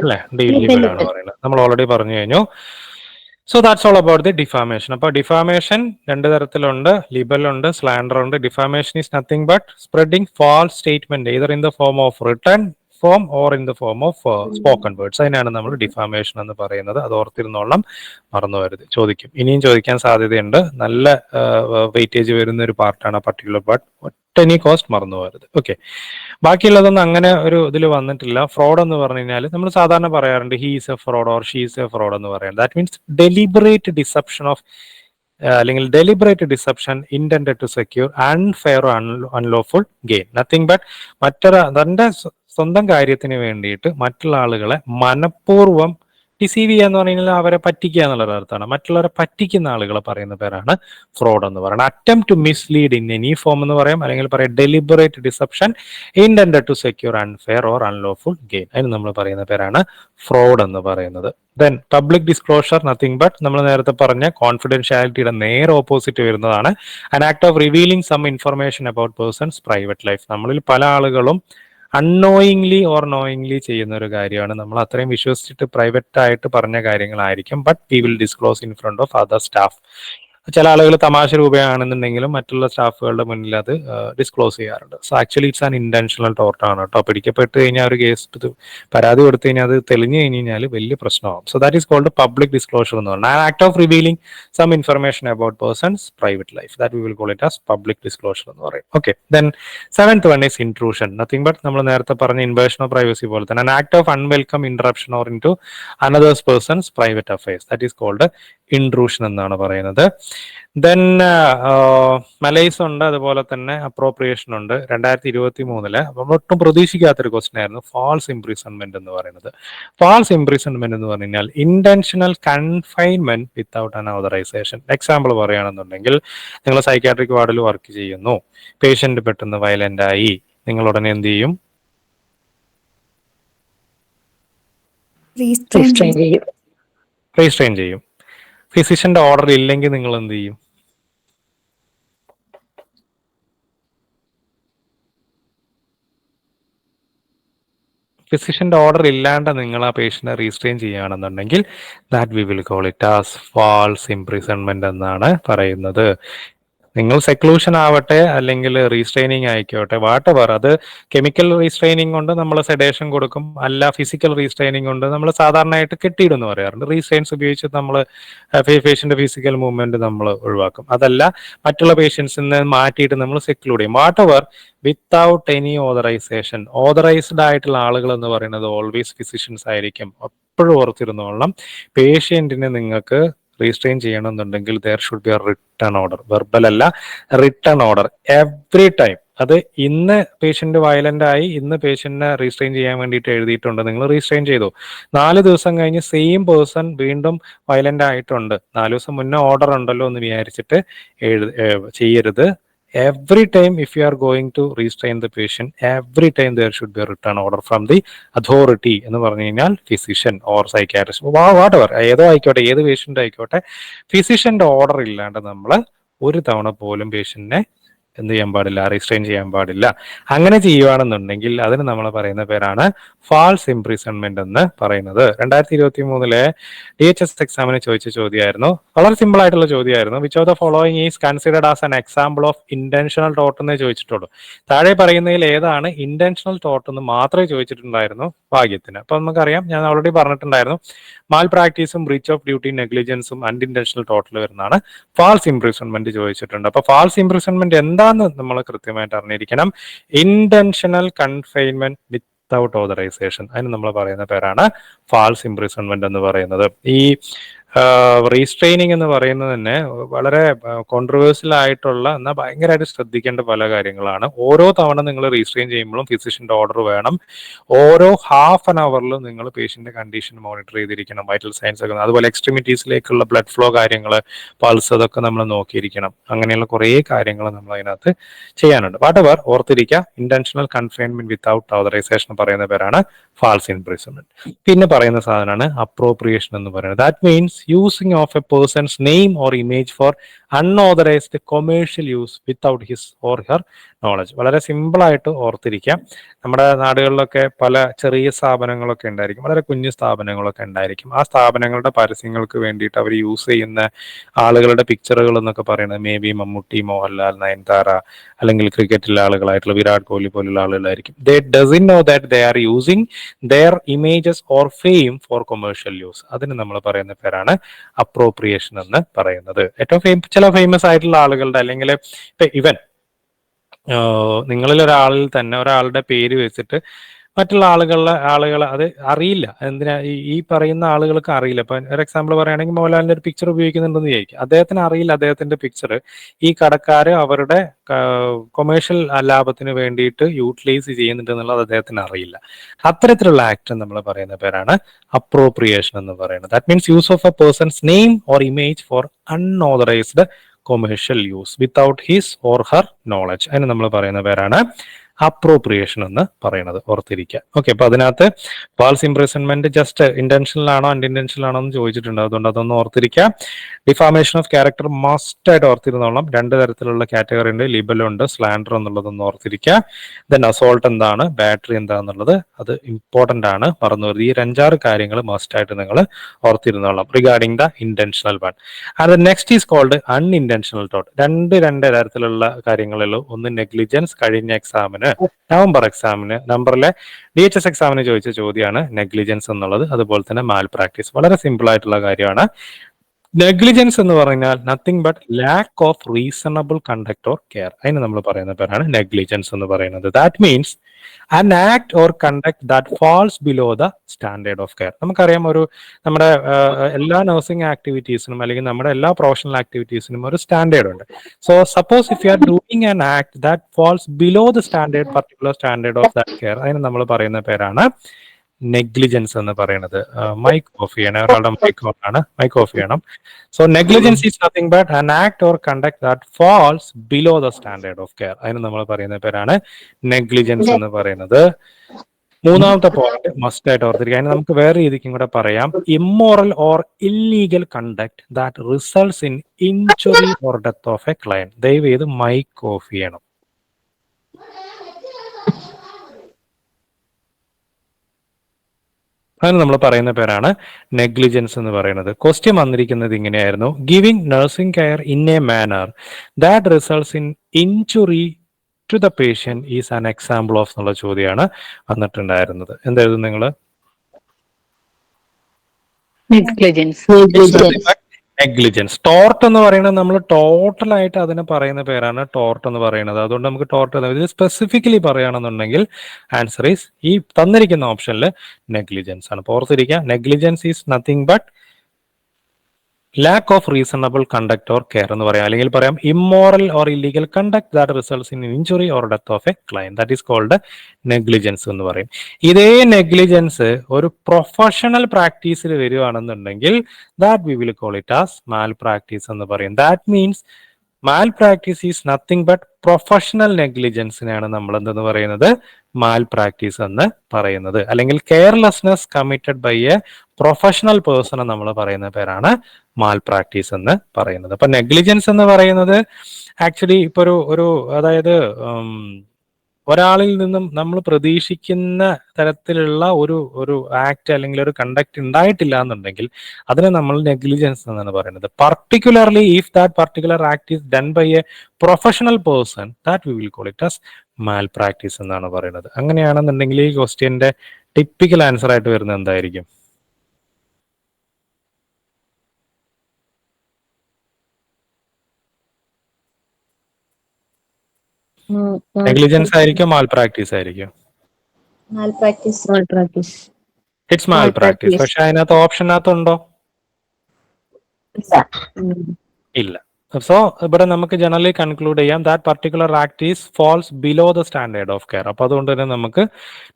അല്ലെ, libel ആണ് പറയുന്നത്. നമ്മൾ ഓൾറെഡി പറഞ്ഞു കഴിഞ്ഞു. So that's all about the defamation. അപ്പൊ ഡിഫാമേഷൻ രണ്ട് തരത്തിലുണ്ട്, ലിബൽ ഉണ്ട്, സ്ലാൻഡർ ഉണ്ട്. Defamation is nothing but spreading false statement either in the form of written form or in the form of spoken words. അതിനാണ് നമ്മൾ defamation എന്ന് പറയുന്നത്. അത് ഓർത്തിരുന്നോളാം, മറന്നു വരുത്. ചോദിക്കും, ഇനിയും ചോദിക്കാൻ സാധ്യതയുണ്ട്. നല്ല വെയിറ്റേജ് വരുന്ന ഒരു പാർട്ടാണ് ആ പർട്ടിക്കുലർ പാർട്ട്. ഒറ്റനി കോസ്റ്റ് മറന്നു പോകരുത്. ഓക്കെ, ബാക്കിയുള്ളതൊന്നും അങ്ങനെ ഒരു ഇതിൽ വന്നിട്ടില്ല. ഫ്രോഡ് എന്ന് പറഞ്ഞു കഴിഞ്ഞാൽ നമ്മൾ സാധാരണ പറയാറുണ്ട് he is a fraud or she is a fraud എന്ന് പറയാം. That means deliberate deception of അല്ലെങ്കിൽ deliberate deception intended to secure unfair unlawful gain. Nothing but തന്റെ സ്വന്തം കാര്യത്തിന് വേണ്ടിയിട്ട് മറ്റുള്ള ആളുകളെ മനഃപൂർവ്വം ഡിസീവ് ചെയ്യുക എന്ന് പറഞ്ഞാൽ അവരെ പറ്റിക്കുക എന്നുള്ളൊരു അർത്ഥമാണ്. മറ്റുള്ളവരെ പറ്റിക്കുന്ന ആളുകളെ പറയുന്ന പേരാണ് ഫ്രോഡ് എന്ന് പറയുന്നത്. Attempt to mislead in any form എന്ന് പറയാം, അല്ലെങ്കിൽ പറയാം deliberate deception intended to secure unfair or unlawful gain. അതിന് നമ്മൾ പറയുന്ന പേരാണ് ഫ്രോഡ് എന്ന് പറയുന്നത്. Then public disclosure, nothing but നമ്മൾ നേരത്തെ പറഞ്ഞ കോൺഫിഡൻഷ്യാലിറ്റിയുടെ നേരെ ഓപ്പോസിറ്റ് വരുന്നതാണ്. An act of revealing some information about person's private life. നമ്മളിൽ പല ആളുകളും അൺനോയിങ്ലി ഓർ നോയിങ്ലി ചെയ്യുന്ന ഒരു കാര്യമാണ്. നമ്മൾ അത്രയും വിശ്വസിച്ചിട്ട് പ്രൈവറ്റ് ആയിട്ട് പറഞ്ഞ കാര്യങ്ങളായിരിക്കും, but we will disclose in front of other staff. ചില ആളുകൾ തമാശ രൂപയാണെന്നുണ്ടെങ്കിലും മറ്റുള്ള സ്റ്റാഫുകളുടെ മുന്നിൽ അത് ഡിസ്ക്ലോസ് ചെയ്യാറുണ്ട്. So actually it's an intentional ടോർട്ടാണ് കേട്ടോ. പിടിക്കപ്പെട്ട് കഴിഞ്ഞാൽ ഒരു കേസ് പരാതി കൊടുത്തു കഴിഞ്ഞാൽ അത് തെളിഞ്ഞു കഴിഞ്ഞാൽ വലിയ പ്രശ്നമാകും. So that is called public disclosure എന്ന് പറഞ്ഞാൽ an act of revealing some information about person's private life. That we will call it as public disclosure എന്ന് പറയും. Okay, then 7th one is intrusion. Nothing but നമ്മൾ നേരത്തെ പറഞ്ഞ invasion of privacy പോലെ തന്നെ an act of unwelcome interruption or into another's person's private affairs. That is called intrusion എന്നാണ് പറയുന്നത്. Then മലൈസ് ഉണ്ട്, അതുപോലെ തന്നെ അപ്രോപ്രിയേഷൻ ഉണ്ട്. 2023 നമ്മൾ ഒട്ടും പ്രതീക്ഷിക്കാത്തൊരു ക്വസ്റ്റ്യൻ ആയിരുന്നു ഫാൾസ് ഇംപ്രിസൺമെന്റ് എന്ന് പറയുന്നത്. ഫാൾസ് ഇംപ്രിസൺമെന്റ് എന്ന് പറഞ്ഞു കഴിഞ്ഞാൽ intentional confinement without an authorisation. Example പറയുകയാണെന്നുണ്ടെങ്കിൽ നിങ്ങൾ സൈക്യാട്രിക് വാർഡിൽ വർക്ക് ചെയ്യുന്നു, പേഷ്യന്റ് പെട്ടെന്ന് വയലന്റ് ആയി, നിങ്ങൾ ഉടനെ എന്ത് ചെയ്യും? റീസ്ട്രെയിൻ ചെയ്യും. ഫിസിഷ്യന്റെ ഓർഡർ ഇല്ലെങ്കിൽ നിങ്ങൾ എന്ത് ചെയ്യും? ഫിസിഷ്യന്റെ ഓർഡർ ഇല്ലാണ്ട് നിങ്ങൾ ആ പേഷ്യന്റിനെ റീസ്ട്രെയിൻ ചെയ്യുകയാണെന്നുണ്ടെങ്കിൽ that we will call it as false imprisonment എന്നാണ് പറയുന്നത്. നിങ്ങൾ സെക്ലൂഷൻ ആവട്ടെ അല്ലെങ്കിൽ റീസ്ട്രെയിനിങ് ആയിക്കോട്ടെ, വാട്ടെവർ, അത് കെമിക്കൽ റീസ്ട്രെയിനിങ് കൊണ്ട് നമ്മൾ സെഡേഷൻ കൊടുക്കും, അല്ല ഫിസിക്കൽ റീസ്ട്രെയിനിങ് കൊണ്ട് നമ്മൾ സാധാരണയായിട്ട് കെട്ടിയിടുന്നു പറയാറുണ്ട്. റീസ്ട്രെയിൻസ് ഉപയോഗിച്ച് നമ്മൾ പേഷ്യന്റ് ഫിസിക്കൽ മൂവ്മെന്റ് നമ്മൾ ഒഴിവാക്കും. അതല്ല മറ്റുള്ള പേഷ്യൻസിനെ മാറ്റിയിട്ട് നമ്മൾ സെക്ലൂഡ് ചെയ്യും. Whatever without any authorisation. Authorised ആയിട്ടുള്ള ആളുകൾ എന്ന് പറയുന്നത് ഓൾവേസ് ഫിസിഷ്യൻസ് ആയിരിക്കും. എപ്പോഴും ഓർത്തിരുന്നോളണം, പേഷ്യന്റിനെ നിങ്ങൾക്ക് റീസ്ട്രെയിൻ ചെയ്യണമെന്നുണ്ടെങ്കിൽ there should be A written order. Verbal അല്ല, റിട്ടൺ ഓർഡർ എവറി ടൈം. അത് ഇന്ന് പേഷ്യന്റ് വയലന്റ് ആയി, ഇന്ന് പേഷ്യന്റിനെ റീസ്ട്രെയിൻ ചെയ്യാൻ വേണ്ടിയിട്ട് എഴുതിയിട്ടുണ്ട്, നിങ്ങൾ റീസ്ട്രെയിൻ ചെയ്തു. 4 ദിവസം കഴിഞ്ഞ് സെയിം പേഴ്സൺ വീണ്ടും വയലന്റ് ആയിട്ടുണ്ട്, 4 ദിവസം മുന്നേ ഓർഡർ ഉണ്ടല്ലോ എന്ന് വിചാരിച്ചിട്ട് ചെയ്യരുത്. Every time if you are going to restrain the patient, every time there should be a return order from the authority എന്ന് പറഞ്ഞു കഴിഞ്ഞാൽ physician or psychiatrist, what ever, ഏതോ ആയിക്കോട്ടെ, ഏത് പേഷ്യന്റ് ആയിക്കോട്ടെ, ഫിസിഷ്യന്റെ ഓർഡർ ഇല്ലാണ്ട് നമ്മൾ ഒരു തവണ പോലും പേഷ്യന്റിനെ എന്ത് ചെയ്യാൻ പാടില്ല, റീസ്ട്രെയിൻ ചെയ്യാൻ പാടില്ല. അങ്ങനെ ചെയ്യുകയാണെന്നുണ്ടെങ്കിൽ അതിന് നമ്മൾ പറയുന്ന പേരാണ് ഫാൾസ് ഇംപ്രിസൺമെന്റ് എന്ന് പറയുന്നത്. 2023 DHS എക്സാമിന് ചോദിച്ച ചോദ്യമായിരുന്നു, വളരെ സിമ്പിൾ ആയിട്ടുള്ള ചോദ്യമായിരുന്നു. Which of the following is considered as an example of intentional tort എന്നേ ചോദിച്ചിട്ടുള്ളൂ. താഴെ പറയുന്നതിൽ ഏതാണ് ഇന്റൻഷണൽ ടോർട്ട് എന്ന് മാത്രമേ ചോദിച്ചിട്ടുണ്ടായിരുന്നു ഭാഗ്യത്തിന്. അപ്പൊ നമുക്കറിയാം, ഞാൻ ഓൾറെഡി പറഞ്ഞിട്ടുണ്ടായിരുന്നു, മാൽ പ്രാക്ടീസും ബ്രീച്ച് ഓഫ് ഡ്യൂട്ടി, നെഗ്ലിജൻസും അൺഇന്റൻഷണൽ ടോർട്ടിൽ വരുന്നതാണ്. ഫാൾസ് ഇംപ്രിസൺമെന്റ് ചോദിച്ചിട്ടുണ്ട്. അപ്പൊ ഫാൾസ് ഇംപ്രിസൺമെന്റ് എന്താന്ന് നമ്മൾ കൃത്യമായിട്ട് അറിഞ്ഞിരിക്കണം. ഇന്റൻഷണൽ കൺഫൈൻമെന്റ് വിത്തൗട്ട് ഓതറൈസേഷൻ, അതിന് നമ്മൾ പറയുന്ന പേരാണ് ഫാൾസ് ഇംപ്രിസൺമെന്റ് എന്ന് പറയുന്നത്. ഈ റീസ്ട്രെയിനിങ് എന്ന് പറയുന്നത് തന്നെ വളരെ കോൺട്രവേഴ്സ്യൽ ആയിട്ടുള്ള, എന്നാൽ ഭയങ്കരമായിട്ട് ശ്രദ്ധിക്കേണ്ട പല കാര്യങ്ങളാണ്. ഓരോ തവണ നിങ്ങൾ റീസ്ട്രെയിൻ ചെയ്യുമ്പോഴും ഫിസിഷ്യന്റെ ഓർഡർ വേണം. ഓരോ ഹാഫ് ആൻ അവറിൽ നിങ്ങൾ പേഷ്യന്റ് കണ്ടീഷൻ മോണിറ്റർ ചെയ്തിരിക്കണം, വൈറ്റൽ സൈൻസ് ഒക്കെ. അതുപോലെ എക്സ്ട്രിമിറ്റീസിലേക്കുള്ള ബ്ലഡ് ഫ്ലോ കാര്യങ്ങൾ, പൾസ്, അതൊക്കെ നമ്മൾ നോക്കിയിരിക്കണം. അങ്ങനെയുള്ള കുറേ കാര്യങ്ങൾ നമ്മൾ അതിനകത്ത് ചെയ്യാനുണ്ട്. വാട്ടെവർ, ഓർത്തിരിക്കുക, ഇന്റൻഷണൽ കൺഫൈൻമെന്റ് വിത്തൗട്ട് ഓതറൈസേഷൻ പറയുന്ന പേരാണ് ഫാൾസ് ഇംപ്രിസൺമെന്റ്. പിന്നെ പറയുന്ന സാധനമാണ് അപ്രോപ്രിയേഷൻ എന്ന് പറയുന്നത്. That means using of a person's name or image for unauthorised commercial use without his or her knowledge. വളരെ സിമ്പിൾ ആയിട്ട് ഓർത്തിരിക്കാം. നമ്മുടെ നാടുകളിലൊക്കെ പല ചെറിയ സ്ഥാപനങ്ങളൊക്കെ ഉണ്ടായിരിക്കും, വളരെ കുഞ്ഞു സ്ഥാപനങ്ങളൊക്കെ ഉണ്ടായിരിക്കും. ആ സ്ഥാപനങ്ങളുടെ പരസ്യങ്ങൾക്ക് വേണ്ടിയിട്ട് അവർ യൂസ് ചെയ്യുന്ന ആളുകളുടെ പിക്ചറുകൾ എന്നൊക്കെ പറയുന്നത് മേ ബി മമ്മൂട്ടി, മോഹൻലാൽ, നയൻതാര, അല്ലെങ്കിൽ ക്രിക്കറ്റിലെ ആളുകളായിട്ടുള്ള വിരാട് കോഹ്ലി പോലുള്ള ആളുകളായിരിക്കും. They doesn't know that they are using their images or fame for commercial use. അതിന് നമ്മൾ പറയുന്ന പേരാണ് അപ്രോപ്രിയേഷൻ എന്ന് പറയുന്നത്. ഏറ്റവും ചില ഫേമസ് ആയിട്ടുള്ള ആളുകളുടെ, അല്ലെങ്കിൽ ഇപ്പൊ ഇവൻ നിങ്ങളിൽ ഒരാളിൽ തന്നെ ഒരാളുടെ പേര് വെച്ചിട്ട് മറ്റുള്ള ആളുകൾ അത് അറിയില്ല. എന്തിനാ ഈ പറയുന്ന ആളുകൾക്ക് അറിയില്ല. ഇപ്പൊ ഒരു എക്സാമ്പിൾ പറയുകയാണെങ്കിൽ മോഹൻലാലിന്റെ ഒരു പിക്ചർ ഉപയോഗിക്കുന്നുണ്ടെന്ന് വിചാരിക്കും. അദ്ദേഹത്തിന് അറിയില്ല അദ്ദേഹത്തിന്റെ പിക്ചർ ഈ കടക്കാര് അവരുടെ കൊമേഴ്ഷ്യൽ ലാഭത്തിന് വേണ്ടിയിട്ട് യൂട്ടിലൈസ് ചെയ്യുന്നുണ്ട് എന്നുള്ളത് അദ്ദേഹത്തിന് അറിയില്ല. അത്തരത്തിലുള്ള ആക്ട് നമ്മൾ പറയുന്ന പേരാണ് അപ്രോപ്രിയേഷൻ എന്ന് പറയുന്നത്. That means use of a person's name or image for unauthorised commercial use without his or her knowledge. അതിന് നമ്മൾ പറയുന്ന പേരാണ് അപ്രോപ്രിയേഷൻ എന്ന് പറയുന്നത്. ഓർത്തിരിക്കുക. ഓക്കെ, അപ്പൊ അതിനകത്ത് ഫാൾസ് ഇംപ്രിസൺമെന്റ് ജസ്റ്റ് ഇന്റൻഷണൽ ആണോ അൺഇന്റൻഷണൽ ആണോ എന്ന് ചോദിച്ചിട്ടുണ്ട്. അതുകൊണ്ട് അതൊന്ന് ഓർത്തിരിക്കുക. ഡിഫാമേഷൻ ഓഫ് ക്യാരക്ടർ മസ്റ്റ് ആയിട്ട് ഓർത്തിരുന്നോളാം. 2 തരത്തിലുള്ള കാറ്റഗറി ഉണ്ട്, ലിബൽ ഉണ്ട്, സ്ലാൻഡർ എന്നുള്ളതൊന്ന് ഓർത്തിരിക്കുക. ദെൻ അസോൾട്ട് എന്താണ്, ബാറ്ററി എന്താന്നുള്ളത് അത് ഇമ്പോർട്ടന്റ് ആണ്, മറന്നു വരുത്. ഈ 5-6 കാര്യങ്ങൾ മസ്റ്റ് ആയിട്ട് നിങ്ങൾ ഓർത്തിരുന്നോളാം regarding the intentional one. And next is called unintentional ടോട്ട്. രണ്ട് തരത്തിലുള്ള കാര്യങ്ങളുള്ളൂ. ഒന്ന് നെഗ്ലിജൻസ്, കഴിഞ്ഞ എക്സാമിന് നവംബറിലെ DHS എക്സാമിന് ചോദിച്ച ചോദ്യമാണ് നെഗ്ലിജൻസ് എന്നുള്ളത്. അതുപോലെ തന്നെ മാൽ പ്രാക്ടീസ്, വളരെ സിമ്പിൾ ആയിട്ടുള്ള കാര്യമാണ്. നെഗ്ലിജൻസ് എന്ന് പറഞ്ഞാൽ nothing but lack of reasonable conduct or care. അതിന് നമ്മൾ പറയുന്ന പേരാണ് നെഗ്ലിജൻസ് എന്ന് പറയുന്നത്. That means an act or conduct that falls below the standard of care. നമുക്കറിയാം, നമ്മുടെ എല്ലാ നഴ്സിംഗ് ആക്ടിവിറ്റീസിനും അല്ലെങ്കിൽ നമ്മുടെ എല്ലാ പ്രൊഫഷണൽ ആക്ടിവിറ്റീസിനും ഒരു സ്റ്റാൻഡേർഡ് ഉണ്ട്. So suppose if you are doing an act that falls below the standard, particular standard of that care, അതിന് നമ്മൾ പറയുന്ന പേരാണ് നെഗ്ലിജൻസ് എന്ന് പറയുന്നത്. മൈക്ക് ഓഫ് ചെയ്യണം, ഒരാളുടെ മൈക്ക് ഓഫ് ആണ്, മൈക്ക് ഓഫ് ചെയ്യണം. So negligence is nothing but an act or conduct that falls below the standard of care. അതിന് നമ്മൾ പറയുന്ന പേരാണ് നെഗ്ലിജൻസ് എന്ന് പറയുന്നത്. മൂന്നാമത്തെ പോയിന്റ് മസ്റ്റ് ആയിട്ട് ഓർത്തിരിക്കുക. അതിന് നമുക്ക് വേറെ രീതിക്കും കൂടെ പറയാം, immoral or illegal conduct that results in injury or death of a client. ദയവേത് മൈക്ക് ഓഫ് ചെയ്യണം. അതിന് നമ്മൾ പറയുന്ന പേരാണ് നെഗ്ലിജൻസ് എന്ന് പറയുന്നത്. ക്വസ്റ്റ്യൻ വന്നിരിക്കുന്നത് ഇങ്ങനെയായിരുന്നു, giving nursing care in a manner that results in injury to the patient is an example of എന്നുള്ള ചോദ്യമാണ് വന്നിട്ടുണ്ടായിരുന്നത്. എന്തായിരുന്നു നിങ്ങൾ? നെഗ്ലിജൻസ്. ടോർട്ട് എന്ന് പറയുന്നത് നമ്മൾ ടോട്ടൽ ആയിട്ട് അതിന് പറയുന്ന പേരാണ് ടോർട്ട് എന്ന് പറയുന്നത്. അതുകൊണ്ട് നമുക്ക് ടോർട്ട് ഇത് സ്പെസിഫിക്കലി പറയുകയാണെന്നുണ്ടെങ്കിൽ ആൻസർ ഈസ് ഈ തന്നിരിക്കുന്ന ഓപ്ഷനിൽ നെഗ്ലിജൻസ് ആണ്. ഓർത്തിരിക്കുക, negligence is nothing but lack of reasonable conduct or care എന്ന് പറയാം, അല്ലെങ്കിൽ പറയാം immoral or illegal conduct that results in injury or death of a client, that is called negligence എന്ന് പറയും. ഇതേ നെഗ്ലിജൻസ് ഒരു പ്രൊഫഷണൽ പ്രാക്ടീസിൽ വരികയാണെന്നുണ്ടെങ്കിൽ that we will call it as malpractice എന്ന് പറയും. That means malpractice is nothing but professional നെഗ്ലിജൻസിനെയാണ് നമ്മൾ എന്തെന്ന് പറയുന്നത്, മാൽ പ്രാക്ടീസ് എന്ന് പറയുന്നത്. അല്ലെങ്കിൽ carelessness committed by a professional person നമ്മൾ പറയുന്ന പേരാണ് മാൽ പ്രാക്ടീസ് എന്ന് പറയുന്നത്. അപ്പൊ നെഗ്ലിജൻസ് എന്ന് പറയുന്നത് ആക്ച്വലി ഇപ്പൊ ഒരു അതായത് ഒരാളിൽ നിന്നും നമ്മൾ പ്രതീക്ഷിക്കുന്ന തരത്തിലുള്ള ഒരു ആക്ട് അല്ലെങ്കിൽ ഒരു കണ്ടക്ട് ഉണ്ടായിട്ടില്ല എന്നുണ്ടെങ്കിൽ അതിനെ നമ്മൾ നെഗ്ലിജൻസ് എന്നാണ് പറയുന്നത്. Particularly if that particular act is done by a professional person that we will call it as malpractice എന്നാണ് പറയുന്നത്. അങ്ങനെയാണെന്നുണ്ടെങ്കിൽ ഈ ക്വസ്റ്റ്യന്റെ ടിപ്പിക്കൽ ആൻസർ ആയിട്ട് വരുന്നത് എന്തായിരിക്കും? നെഗ്ലിജൻസ് ആയിരിക്കും, മാൽ പ്രാക്ടീസ് ആയിരിക്കും? malpractice. It's malpractice. പക്ഷെ അതിനകത്ത് ഓപ്ഷനകത്തുണ്ടോ? ഇല്ല. സോ ഇവിടെ നമുക്ക് ജനറലി കൺക്ലൂഡ് ചെയ്യാം that particular act is falls below the standard of care. അപ്പൊ അതുകൊണ്ട് തന്നെ നമുക്ക്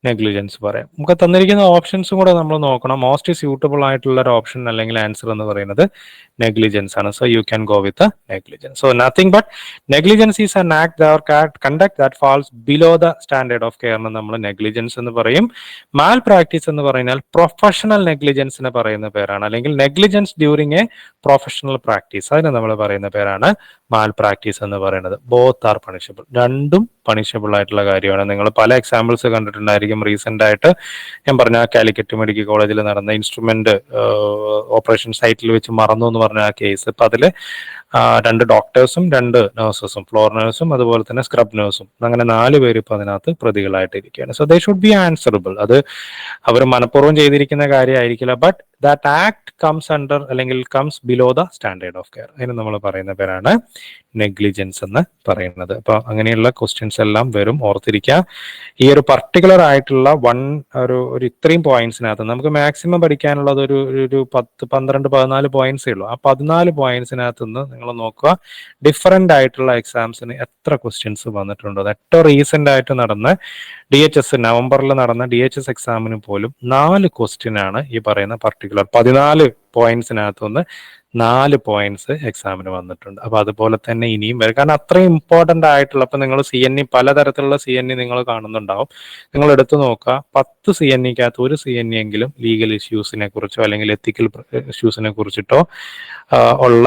നെഗ്ലിജൻസ് പറയാം. നമുക്ക് തന്നിരിക്കുന്ന ഓപ്ഷൻസും കൂടെ നമ്മൾ നോക്കണം. മോസ്റ്റ് സ്യൂട്ടബിൾ ആയിട്ടുള്ള ഒരു ഓപ്ഷൻ അല്ലെങ്കിൽ ആൻസർ എന്ന് പറയുന്നത് നെഗ്ലിജൻസ് ആണ്. So you can go with negligence. So nothing but negligence is an act or conduct that falls below the standard of കെയറിന് നമ്മൾ നെഗ്ലിജൻസ് എന്ന് പറയും. മാൽ പ്രാക്ടീസ് എന്ന് പറഞ്ഞാൽ പ്രൊഫഷണൽ നെഗ്ലിജൻസിന് പറയുന്ന പേരാണ്, അല്ലെങ്കിൽ negligence during A professional practice, അതിന് നമ്മൾ പറയുന്ന പേരാണ് മാൽ പ്രാക്ടീസ് എന്ന് പറയുന്നത്. Both are punishable. രണ്ടും പണിഷബിൾ ആയിട്ടുള്ള കാര്യമാണ്. നിങ്ങൾ പല എക്സാമ്പിൾസ് കണ്ടിട്ടുണ്ടായിരിക്കും. റീസെന്റ് ആയിട്ട് ഞാൻ പറഞ്ഞ കാലിക്കറ്റ് മെഡിക്കൽ കോളേജിൽ നടന്ന ഇൻസ്ട്രുമെന്റ് ഓപ്പറേഷൻ സൈറ്റിൽ വെച്ച് മറന്നു എന്ന് പറഞ്ഞ ആ കേസ്. ഇപ്പൊ അതില് 2 ഡോക്ടേഴ്സും 2 നഴ്സസും, ഫ്ലോർ നഴ്സും അതുപോലെ തന്നെ സ്ക്രബ് നഴ്സും, അങ്ങനെ 4 പേര് ഇപ്പൊ അതിനകത്ത് പ്രതികളായിട്ട് ഇരിക്കുകയാണ്. So they should be answerable. അത് അവർ മനഃപൂർവ്വം ചെയ്തിരിക്കുന്ന കാര്യമായിരിക്കില്ല, but that act comes under അല്ലെങ്കിൽ comes below the standard of care. അതിന് നമ്മൾ പറയുന്ന പേരാണ് നെഗ്ലിജൻസ് എന്ന് പറയുന്നത്. അപ്പൊ അങ്ങനെയുള്ള ക്വസ്റ്റ്യൻസ് എല്ലാം വരും, ഓർത്തിരിക്കുക. ഈ ഒരു പർട്ടിക്കുലർ ആയിട്ടുള്ള ഒരു ഇത്രയും പോയിന്റ്സിനകത്ത് നമുക്ക് മാക്സിമം പഠിക്കാനുള്ളത് ഒരു 10, 12, 14 പോയിന്റ്സേ ഉള്ളൂ. ആ 14 പോയിന്റ്സിനകത്ത് നിന്ന് നിങ്ങൾ നോക്കുക ഡിഫറെന്റ് ആയിട്ടുള്ള എക്സാംസിന് എത്ര ക്വസ്റ്റ്യൻസ് വന്നിട്ടുണ്ടോ. ഏറ്റവും റീസെന്റ് ആയിട്ട് നടന്ന DHS നവംബറിൽ നടന്ന DHS എക്സാമിന് പോലും 4 ക്വസ്റ്റ്യൻ ആണ് ഈ പറയുന്ന പർട്ടിക്കുലർ 14 പോയിന്റ്സിനകത്തുനിന്ന് 4 പോയിന്റ്സ് എക്സാമിന് വന്നിട്ടുണ്ട്. അപ്പൊ അതുപോലെ തന്നെ ഇനിയും വരും, കാരണം അത്രയും ഇമ്പോർട്ടന്റ് ആയിട്ടുള്ള. അപ്പൊ നിങ്ങൾ CNE പലതരത്തിലുള്ള CNE നിങ്ങൾ കാണുന്നുണ്ടാവും. നിങ്ങൾ എടുത്തു നോക്കുക, 10 CNEക്കകത്ത് ഒരു CNE എങ്കിലും ലീഗൽ ഇഷ്യൂസിനെ കുറിച്ചോ അല്ലെങ്കിൽ എത്തിക്കൽ ഇഷ്യൂസിനെ കുറിച്ചിട്ടോ ഉള്ള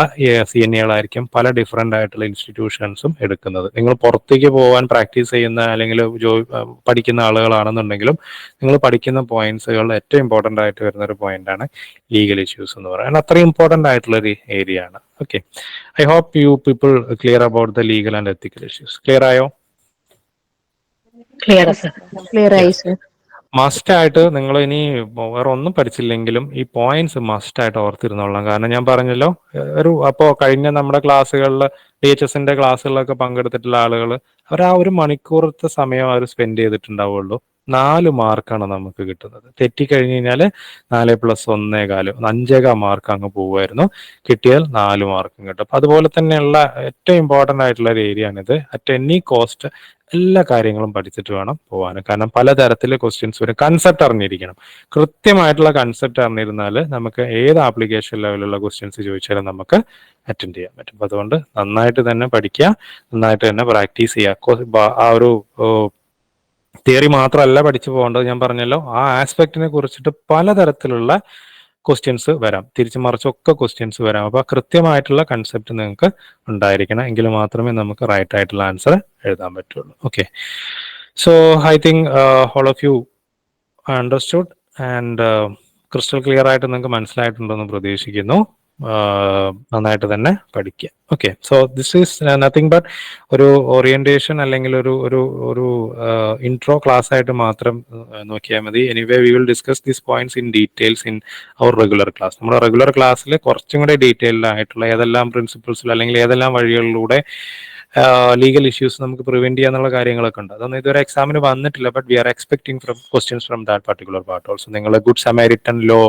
CNEകളായിരിക്കും പല ഡിഫറെന്റ് ആയിട്ടുള്ള ഇൻസ്റ്റിറ്റ്യൂഷൻസും എടുക്കുന്നത്. നിങ്ങൾ പുറത്തേക്ക് പോകാൻ പ്രാക്ടീസ് ചെയ്യുന്ന അല്ലെങ്കിൽ പഠിക്കുന്ന ആളുകളാണെന്നുണ്ടെങ്കിലും നിങ്ങൾ പഠിക്കുന്ന പോയിന്റ്സുകൾ ഏറ്റവും ഇമ്പോർട്ടന്റ് ആയിട്ട് വരുന്ന ഒരു പോയിന്റ് ആണ് ലീഗൽ ഇഷ്യൂസ് എന്ന് പറയുന്നത്. അത്രയും ഇമ്പോർട്ടന്റ് ആയിട്ടുള്ള ഒരു ഏരിയ ആണ്. Okay, I hope you people clear about the legal and ethical issues. Clear ആയോ? Clear ആയി സർ. മസ്റ്റ് ആയിട്ട് നിങ്ങൾ ഇനി വേറെ ഒന്നും പഠിച്ചില്ലെങ്കിലും ഈ പോയിന്റ്സ് മസ്റ്റ് ആയിട്ട് ഓർത്തിരുന്നോളാം. കാരണം ഞാൻ പറഞ്ഞല്ലോ, അപ്പോ കഴിഞ്ഞ നമ്മുടെ ക്ലാസ്സുകളിൽ DHSന്റെ ക്ലാസ്സുകളിലൊക്കെ പങ്കെടുത്തിട്ടുള്ള ആളുകൾ അവർ ആ 1 മണിക്കൂറത്തെ സമയം അവർ സ്പെൻഡ് ചെയ്തിട്ടുണ്ടാവുള്ളൂ. 4 മാർക്കാണ് നമുക്ക് കിട്ടുന്നത്. തെറ്റിക്കഴിഞ്ഞ് കഴിഞ്ഞാൽ 4+1.25 5 മാർക്ക് അങ്ങ് പോവുമായിരുന്നു. കിട്ടിയാൽ 4 മാർക്കും കിട്ടും. അപ്പൊ അതുപോലെ തന്നെയുള്ള ഏറ്റവും ഇമ്പോർട്ടന്റ് ആയിട്ടുള്ള ഒരു ഏരിയ ആണിത്. അറ്റ് എനി കോസ്റ്റ് എല്ലാ കാര്യങ്ങളും പഠിച്ചിട്ട് വേണം പോകാൻ. കാരണം പലതരത്തിലെ ക്വസ്റ്റ്യൻസ് വരും. കൺസെപ്റ്റ് അറിഞ്ഞിരിക്കണം. കൃത്യമായിട്ടുള്ള കൺസെപ്റ്റ് അറിഞ്ഞിരുന്നാൽ നമുക്ക് ഏത് ആപ്ലിക്കേഷൻ ലെവലുള്ള ക്വസ്റ്റ്യൻസ് ചോദിച്ചാലും നമുക്ക് അറ്റൻഡ് ചെയ്യാൻ പറ്റും. അപ്പൊ അതുകൊണ്ട് നന്നായിട്ട് തന്നെ പഠിക്കുക, നന്നായിട്ട് തന്നെ പ്രാക്ടീസ് ചെയ്യുക. ആ ഒരു തിയറി മാത്രമല്ല പഠിച്ചു പോകേണ്ടത്. ഞാൻ പറഞ്ഞല്ലോ, ആ ആസ്പെക്റ്റിനെ കുറിച്ചിട്ട് പലതരത്തിലുള്ള ക്വസ്റ്റ്യൻസ് വരാം, തിരിച്ചു മറിച്ചൊക്കെ ക്വസ്റ്റ്യൻസ് വരാം. അപ്പൊ കൃത്യമായിട്ടുള്ള കൺസെപ്റ്റ് നിങ്ങൾക്ക് ഉണ്ടായിരിക്കണം. എങ്കിൽ മാത്രമേ നമുക്ക് റൈറ്റ് ആയിട്ടുള്ള ആൻസർ എഴുതാൻ പറ്റുള്ളൂ. Okay, so I think all of you understood and crystal clear ആയിട്ട് നിങ്ങൾക്ക് മനസ്സിലായിട്ടുണ്ടെന്ന് പ്രതീക്ഷിക്കുന്നു. നന്നായിട്ട് തന്നെ പഠിക്കുക. Okay, so this is nothing but ഒരു ഓറിയന്റേഷൻ അല്ലെങ്കിൽ ഒരു ഇൻട്രോ ക്ലാസ് ആയിട്ട് മാത്രം നോക്കിയാൽ മതി. Anyway we will discuss these points in details in our regular class. നമ്മുടെ റെഗുലർ ക്ലാസ്സിൽ കുറച്ചും കൂടെ ഡീറ്റെയിൽഡ് ആയിട്ടുള്ള ഏതെല്ലാം പ്രിൻസിപ്പിൾസിൽ അല്ലെങ്കിൽ ഏതെല്ലാം വഴികളിലൂടെ ലീഗൽ ഇഷ്യൂസ് നമുക്ക് പ്രിവെന്റ് ചെയ്യാന്നുള്ള കാര്യങ്ങളൊക്കെ ഉണ്ട്. അതൊന്നും ഇതുവരെ എക്സാമിന് വന്നിട്ടില്ല, but we are expecting from questions from that particular part also. നിങ്ങൾ good Samaritan law,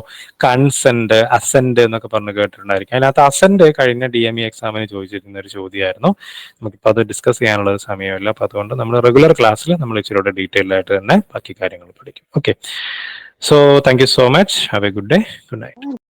consent, assent എന്നൊക്കെ പറഞ്ഞ് കേട്ടിട്ടുണ്ടായിരിക്കും. അതിനകത്ത് അസെന്റ് കഴിഞ്ഞ DME എക്സാമിന് ചോദിച്ചിരുന്ന ഒരു ചോദ്യമായിരുന്നു. നമുക്കിപ്പോൾ അത് ഡിസ്കസ് ചെയ്യാനുള്ള സമയമില്ല. അപ്പൊ അതുകൊണ്ട് നമ്മൾ റെഗുലർ ക്ലാസ്സിൽ നമ്മൾ ഇച്ചിരി ഡീറ്റെയിൽ ആയിട്ട് തന്നെ ബാക്കി കാര്യങ്ങൾ പഠിക്കും. Okay, so thank you so much. Have A good day. Good night.